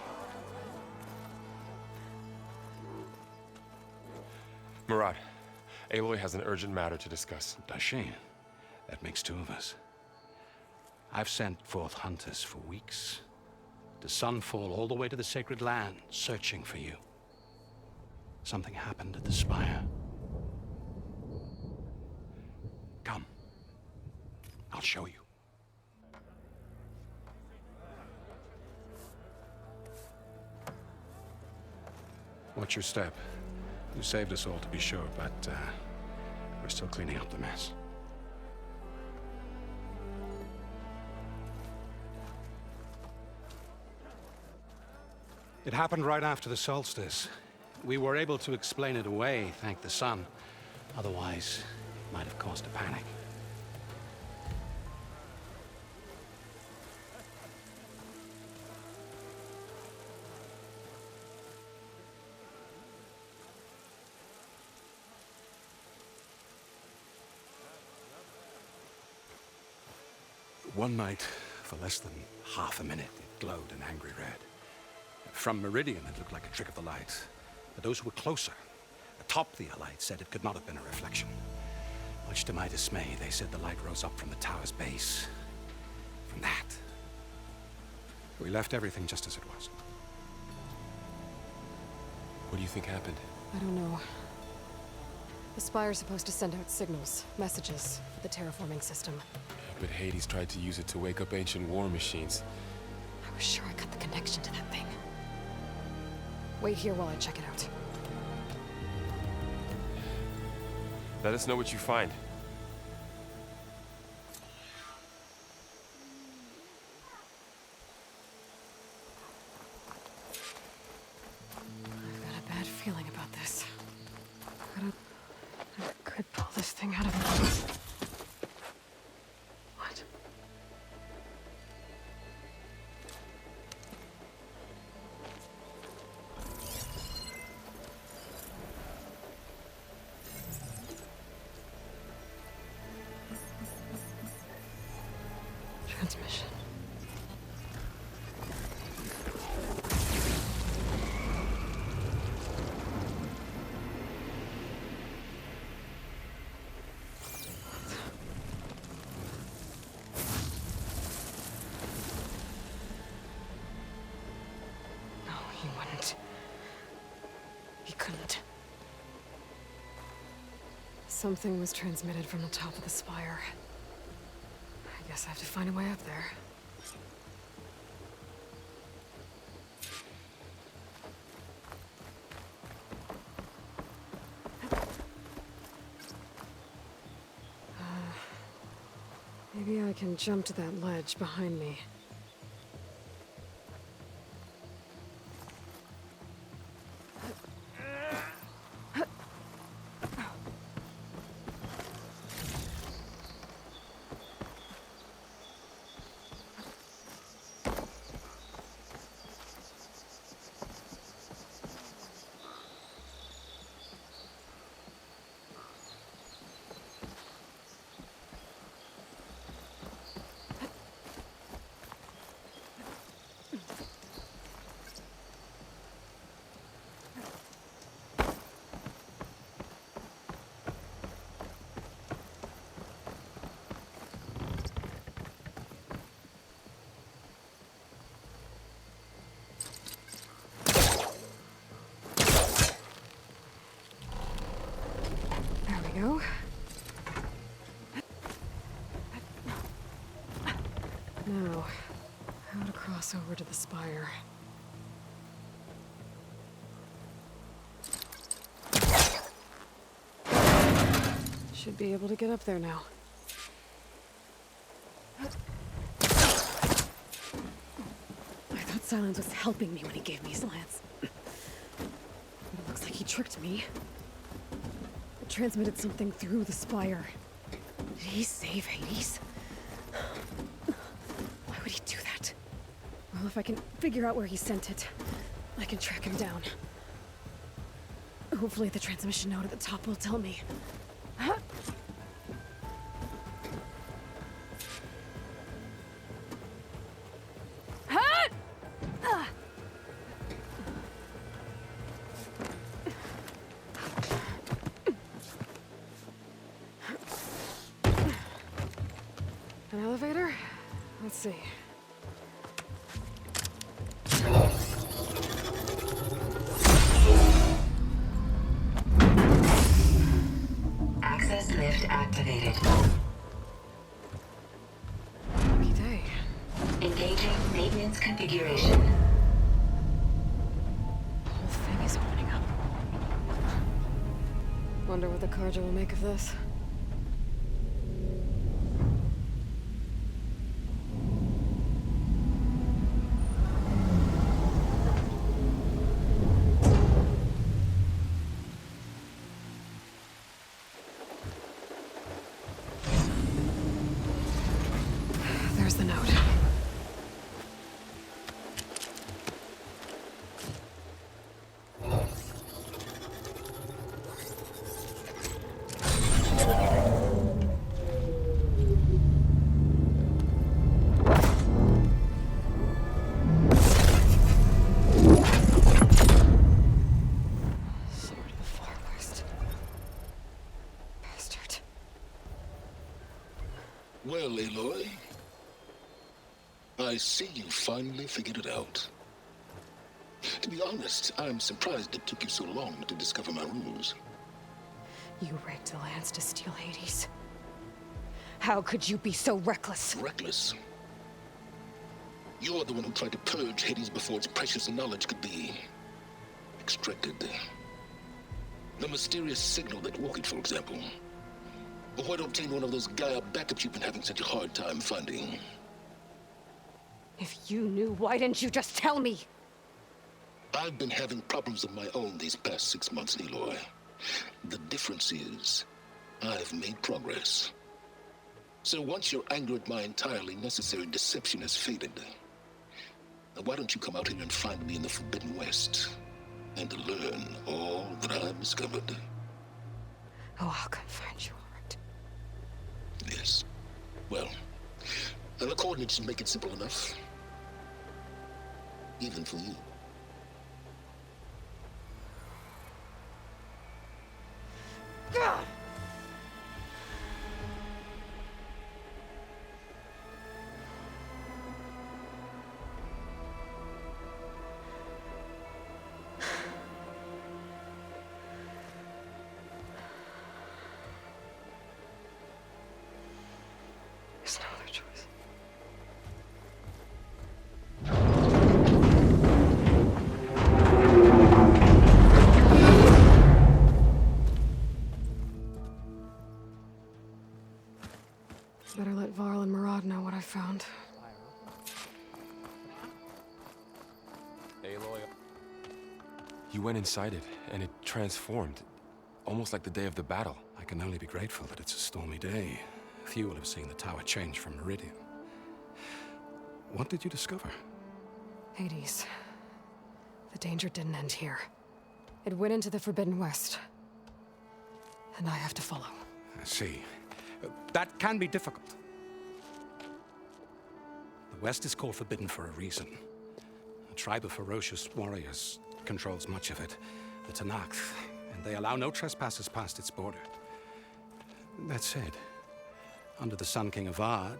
Murad, Aloy has an urgent matter to discuss. Does she? That makes two of us. I've sent forth hunters for weeks. To Sunfall, all the way to the Sacred Land, searching for you. Something happened at the Spire. Come. I'll show you. Watch your step. You saved us all, to be sure, but we're still cleaning up the mess. It happened right after the solstice. We were able to explain it away, thank the sun. Otherwise, it might have caused a panic. One night, for less than half a minute, it glowed an angry red. From Meridian, it looked like a trick of the light. But those who were closer, atop the light, said it could not have been a reflection. Much to my dismay, they said the light rose up from the tower's base. From that. We left everything just as it was. What do you think happened? I don't know. The Spire's supposed to send out signals, messages, for the terraforming system. But Hades tried to use it to wake up ancient war machines. I was sure I cut the connection to that thing. Wait here while I check it out. Let us know what you find. I've got a bad feeling about this. I could pull this thing out of... What? He wouldn't. He couldn't. Something was transmitted from the top of the spire. I guess I have to find a way up there. Maybe I can jump to that ledge behind me. Go. Now, how to cross over to the spire. Should be able to get up there now. I thought Silence was helping me when he gave me slants. But it looks like he tricked me. Transmitted something through the spire. Did he save Hades? Why would he do that? Well, if I can figure out where he sent it, I can track him down. Hopefully the transmission node at the top will tell me. An elevator? Let's see. Access lift activated. Lucky day. Engaging maintenance configuration. The whole thing is opening up. Wonder what the Carja will make of this. There's the note. Sword of the Far West. Bastard. Well, Aloy, I see you finally figured it out. To be honest, I'm surprised it took you so long to discover my rules. You rigged the lands to steal Hades. How could you be so reckless? Reckless? You're the one who tried to purge Hades before its precious knowledge could be extracted. The mysterious signal that woke it, for example. Or why to obtain one of those Gaia backups you've been having such a hard time finding. If you knew, why didn't you just tell me? I've been having problems of my own these past 6 months, Aloy. The difference is, I've made progress. So once your anger at my entirely necessary deception has faded, why don't you come out here and find me in the Forbidden West, and learn all that I've discovered? Oh, I'll come find you, all right. Yes. Well, the coordinates should make it simple enough. Even for you. God! You went inside it, and it transformed. Almost like the day of the battle. I can only be grateful that it's a stormy day. Few will have seen the tower change from Meridian. What did you discover? Hades. The danger didn't end here. It went into the Forbidden West. And I have to follow. I see. That can be difficult. The West is called Forbidden for a reason. A tribe of ferocious warriors controls much of it, the Tenakth, and they allow no trespassers past its border. That said, under the Sun King of Ard,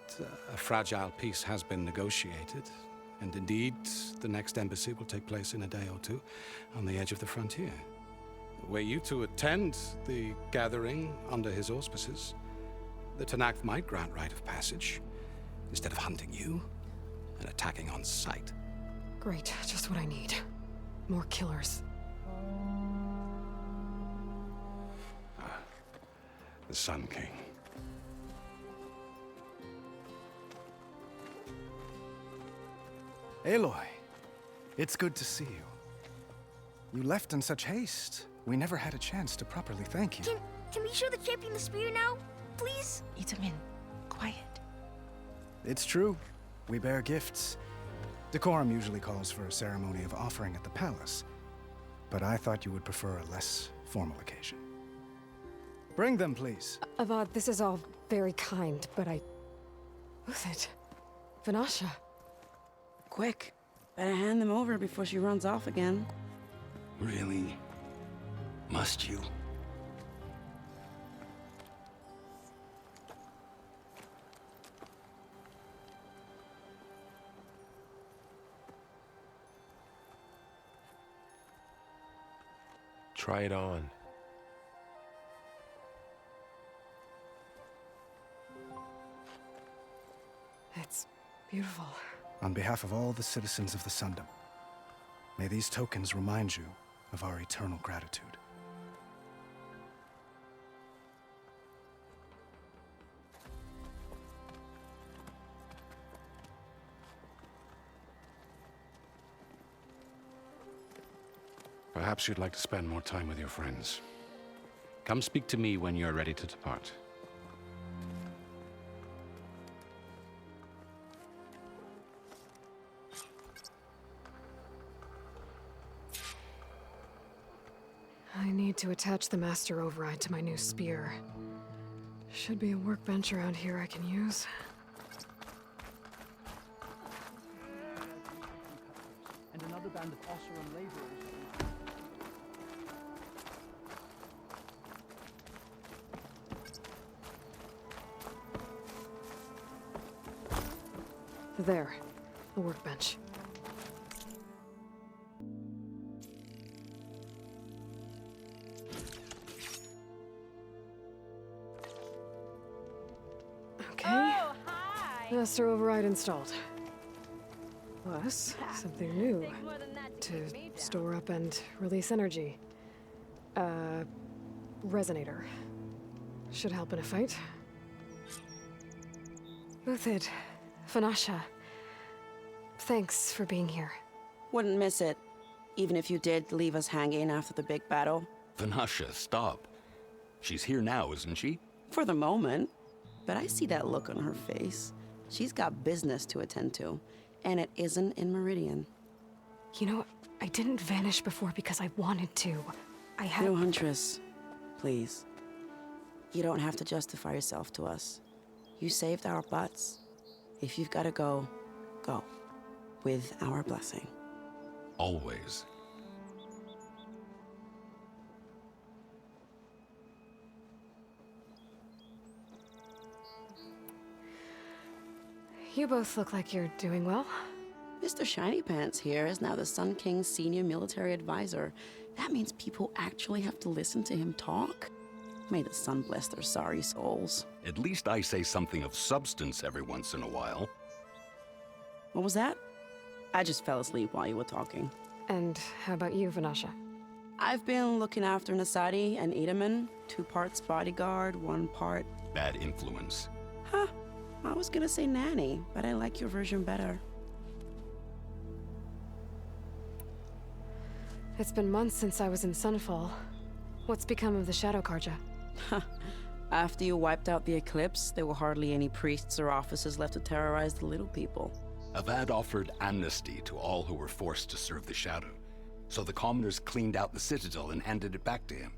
a fragile peace has been negotiated, and indeed, the next embassy will take place in a day or two on the edge of the frontier. Were you to attend the gathering under his auspices, the Tenakth might grant right of passage, instead of hunting you and attacking on sight. Great, just what I need. More killers. The Sun King. Aloy, it's good to see you. You left in such haste. We never had a chance to properly thank you. Can we show the champion the spear now? Please? Itamin, quiet. It's true. We bear gifts. Decorum usually calls for a ceremony of offering at the palace, but I thought you would prefer a less formal occasion. Bring them, please. Avad, this is all very kind, but I... Uthid. Vanasha. Quick. Better hand them over before she runs off again. Really? Must you? Try it on. It's beautiful. On behalf of all the citizens of the Sundom, may these tokens remind you of our eternal gratitude. Perhaps you'd like to spend more time with your friends. Come speak to me when you're ready to depart. I need to attach the Master Override to my new spear. Should be a workbench around here I can use. And another band of Osserum laborers. There, a workbench. Okay. Oh, hi. Master Override installed. Plus, something new. To store up and release energy. Resonator. Should help in a fight. Uthid. Vanasha. Thanks for being here. Wouldn't miss it. Even if you did leave us hanging after the big battle. Vanasha, stop. She's here now, isn't she? For the moment. But I see that look on her face. She's got business to attend to. And it isn't in Meridian. You know, I didn't vanish before because I wanted to. I had... No, Huntress. Please. You don't have to justify yourself to us. You saved our butts. If you've got to go, go. With our blessing. Always. You both look like you're doing well. Mr. Shiny Pants here is now the Sun King's senior military advisor. That means people actually have to listen to him talk? May the sun bless their sorry souls. At least I say something of substance every once in a while. What was that? I just fell asleep while you were talking. And how about you, Vanasha? I've been looking after Nasadi and Edaman. 2 parts bodyguard, 1 part... Bad influence. Huh. I was gonna say nanny, but I like your version better. It's been months since I was in Sunfall. What's become of the Shadow Karja? After you wiped out the eclipse, there were hardly any priests or officers left to terrorize the little people. Avad offered amnesty to all who were forced to serve the Shadow, so the commoners cleaned out the citadel and handed it back to him.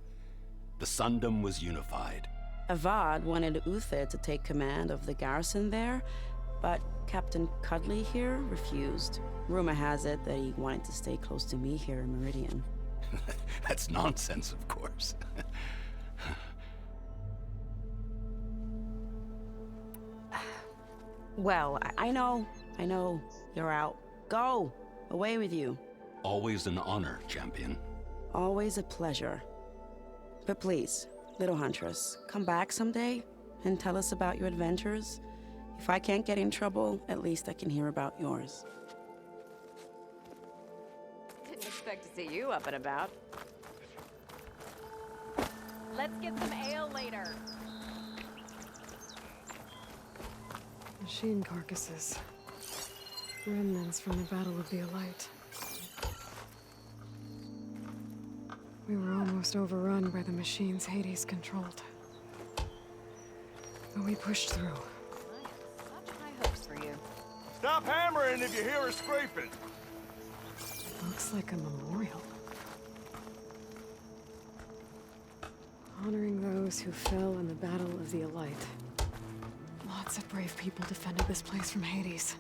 The Sundom was unified. Avad wanted Uther to take command of the garrison there, but Captain Cudley here refused. Rumor has it that he wanted to stay close to me here in Meridian. That's nonsense, of course. Well, I know. You're out. Go! Away with you. Always an honor, champion. Always a pleasure. But please, little huntress, come back someday and tell us about your adventures. If I can't get in trouble, at least I can hear about yours. Didn't expect to see you up and about. Let's get some ale later. Machine carcasses. Remnants from the Battle of the Alight. We were almost overrun by the machines Hades controlled. But we pushed through. Such high hopes for you. Stop hammering if you hear her scraping. Looks like a memorial. Honoring those who fell in the Battle of the Alight. Lots of brave people defended this place from Hades.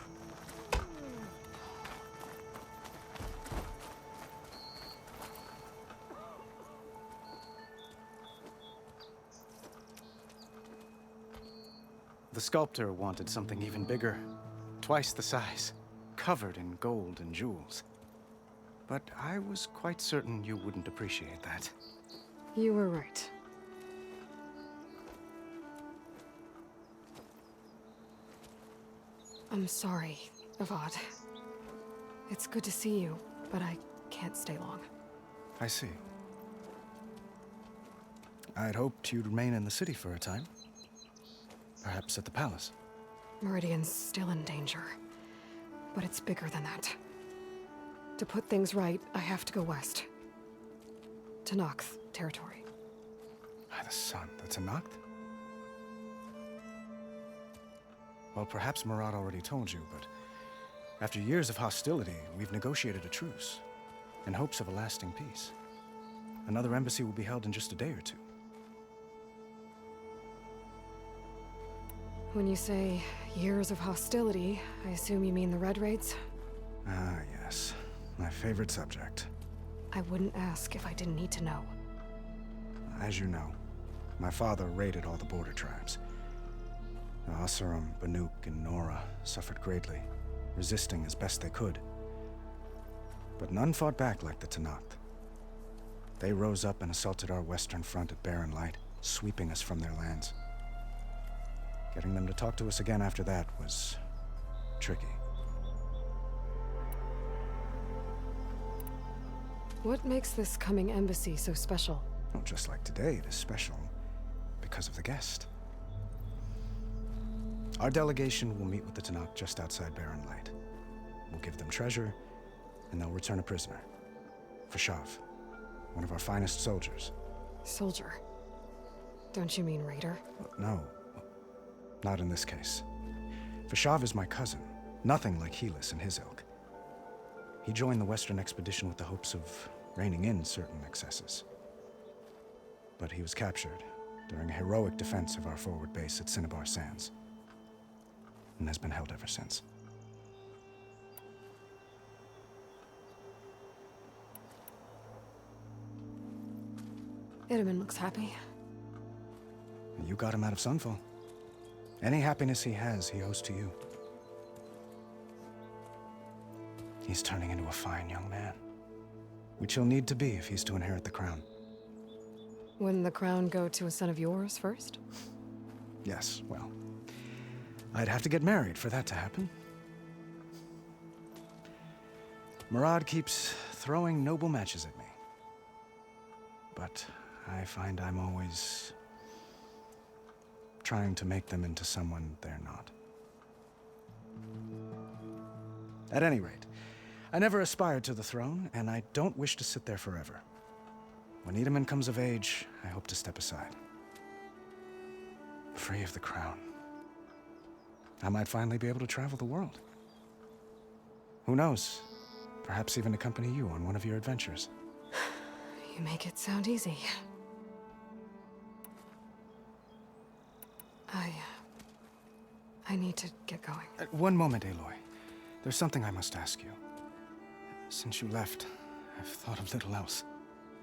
The sculptor wanted something even bigger, twice the size, covered in gold and jewels. But I was quite certain you wouldn't appreciate that. You were right. I'm sorry, Avad. It's good to see you, but I can't stay long. I see. I'd hoped you'd remain in the city for a time. Perhaps at the palace. Meridian's still in danger, but it's bigger than that. To put things right, I have to go west. To Nox territory. By the sun, that's a Noct? Well, perhaps Murad already told you, but after years of hostility, we've negotiated a truce, in hopes of a lasting peace. Another embassy will be held in just a day or two. When you say years of hostility, I assume you mean the Red Raids? Ah, yes. My favorite subject. I wouldn't ask if I didn't need to know. As you know, my father raided all the border tribes. The Asurum, Banuk, and Nora suffered greatly, resisting as best they could. But none fought back like the Tenakth. They rose up and assaulted our western front at Barren Light, sweeping us from their lands. Getting them to talk to us again after that was tricky. What makes this coming embassy so special? Well, just like today, it is special because of the guest. Our delegation will meet with the Tenakth just outside Barren Light. We'll give them treasure, and they'll return a prisoner. Fashav, one of our finest soldiers. Soldier? Don't you mean raider? No. Not in this case. Fashav is my cousin, nothing like Helis and his ilk. He joined the Western expedition with the hopes of reining in certain excesses. But he was captured during a heroic defense of our forward base at Cinnabar Sands, and has been held ever since. Itaman looks happy. You got him out of Sunfall. Any happiness he has, he owes to you. He's turning into a fine young man, which he'll need to be if he's to inherit the crown. Wouldn't the crown go to a son of yours first? Yes, well, I'd have to get married for that to happen. Murad keeps throwing noble matches at me. But I find I'm always trying to make them into someone they're not. At any rate, I never aspired to the throne, and I don't wish to sit there forever. When Itamen comes of age, I hope to step aside. Free of the crown. I might finally be able to travel the world. Who knows? Perhaps even accompany you on one of your adventures. You make it sound easy. I need to get going. One moment, Aloy. There's something I must ask you. Since you left, I've thought of little else.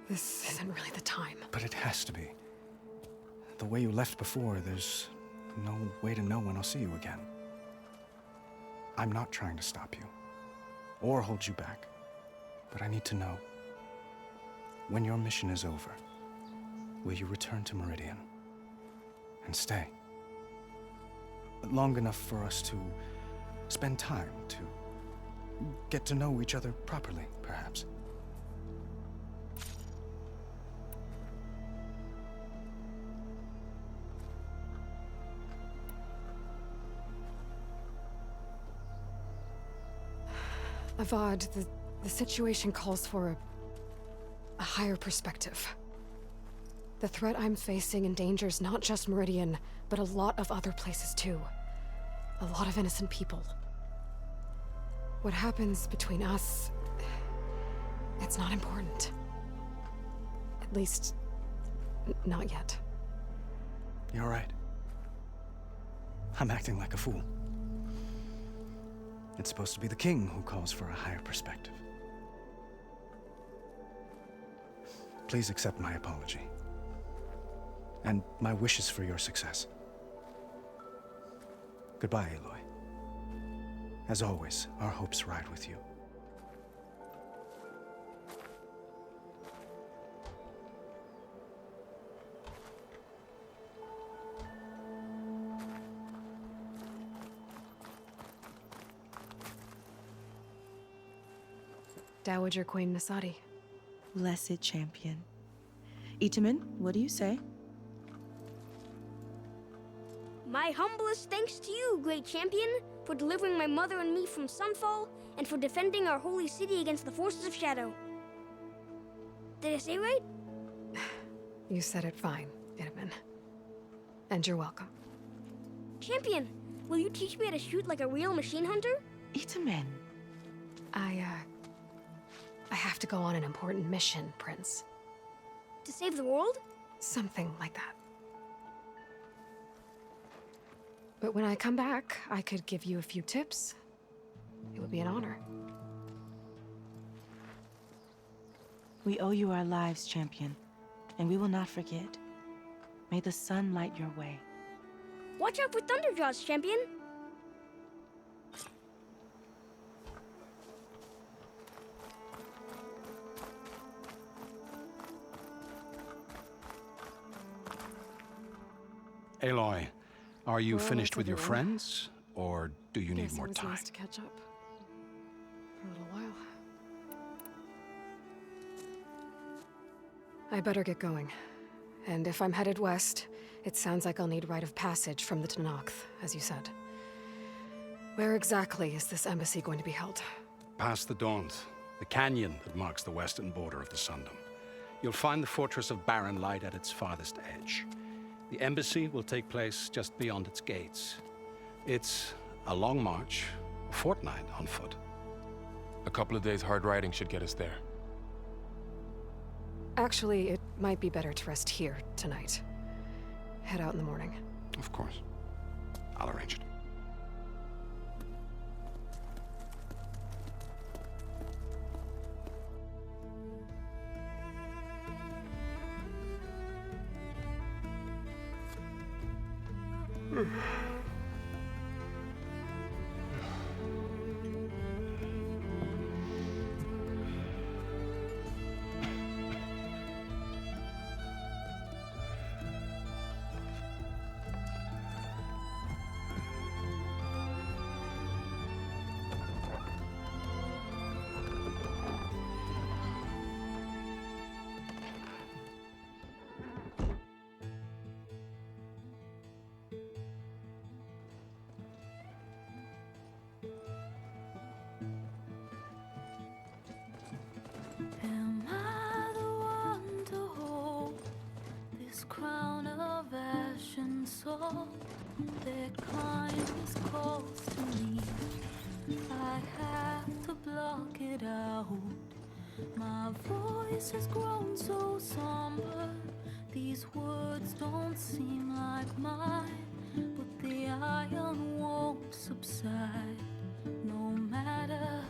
This isn't really the time. But it has to be. The way you left before, there's no way to know when I'll see you again. I'm not trying to stop you, or hold you back. But I need to know, when your mission is over, will you return to Meridian and stay? Long enough for us to spend time, to get to know each other properly, perhaps. Avad, the situation calls for a higher perspective. The threat I'm facing endangers not just Meridian, but a lot of other places too. A lot of innocent people. What happens between us, it's not important. At least, not yet. You're right. I'm acting like a fool. It's supposed to be the king who calls for a higher perspective. Please accept my apology. And my wishes for your success. Goodbye, Aloy. As always, our hopes ride with you. Dowager Queen Nasadi. Blessed champion. Itamen, what do you say? My humblest thanks to you, great champion, for delivering my mother and me from Sunfall, and for defending our holy city against the forces of Shadow. Did I say right? You said it fine, Itamen. And you're welcome. Champion, will you teach me how to shoot like a real machine hunter? Itamen. I have to go on an important mission, Prince. To save the world? Something like that. But when I come back, I could give you a few tips. It would be an honor. We owe you our lives, champion, and we will not forget. May the sun light your way. Watch out for Thunderjaws, champion! Aloy, are you Well, finished that's with your everyone. friends, or do you need Guess more it was time? nice to catch up for a little while. I better get going. And if I'm headed west, it sounds like I'll need rite of passage from the Tenakth, as you said. Where exactly is this embassy going to be held? Past the Daunt, the canyon that marks the western border of the Sundom. You'll find the fortress of Barren Light at its farthest edge. The embassy will take place just beyond its gates. It's a long march, a fortnight on foot. A couple of days hard riding should get us there. Actually, it might be better to rest here tonight. Head out in the morning. Of course. I'll arrange it. all their kindness calls to me. I have to block it out. My voice has grown so somber. These words don't seem like mine, but the iron won't subside. No matter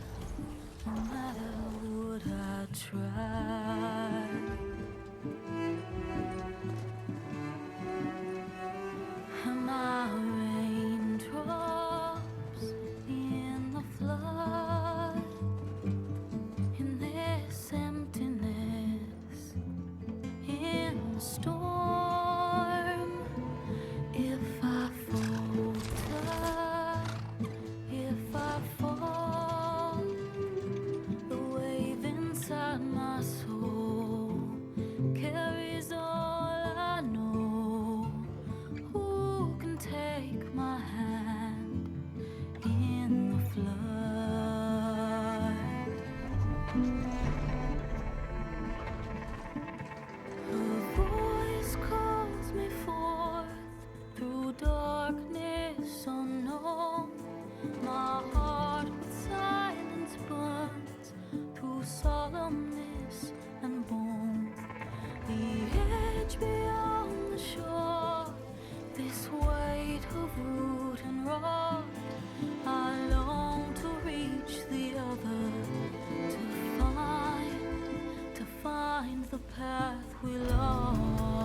what I try. And my raindrops in the flood, in this emptiness, in the storm. If I falter, if I fall, the wave inside my soul carries all I know. Who can take my hand in the flood? Her voice calls me forth through darkness unknown. My heart with silence burns through solemnness and bone. The edge beyond the shore, this weight of root and rod. I long to reach the other, to find the path we lost.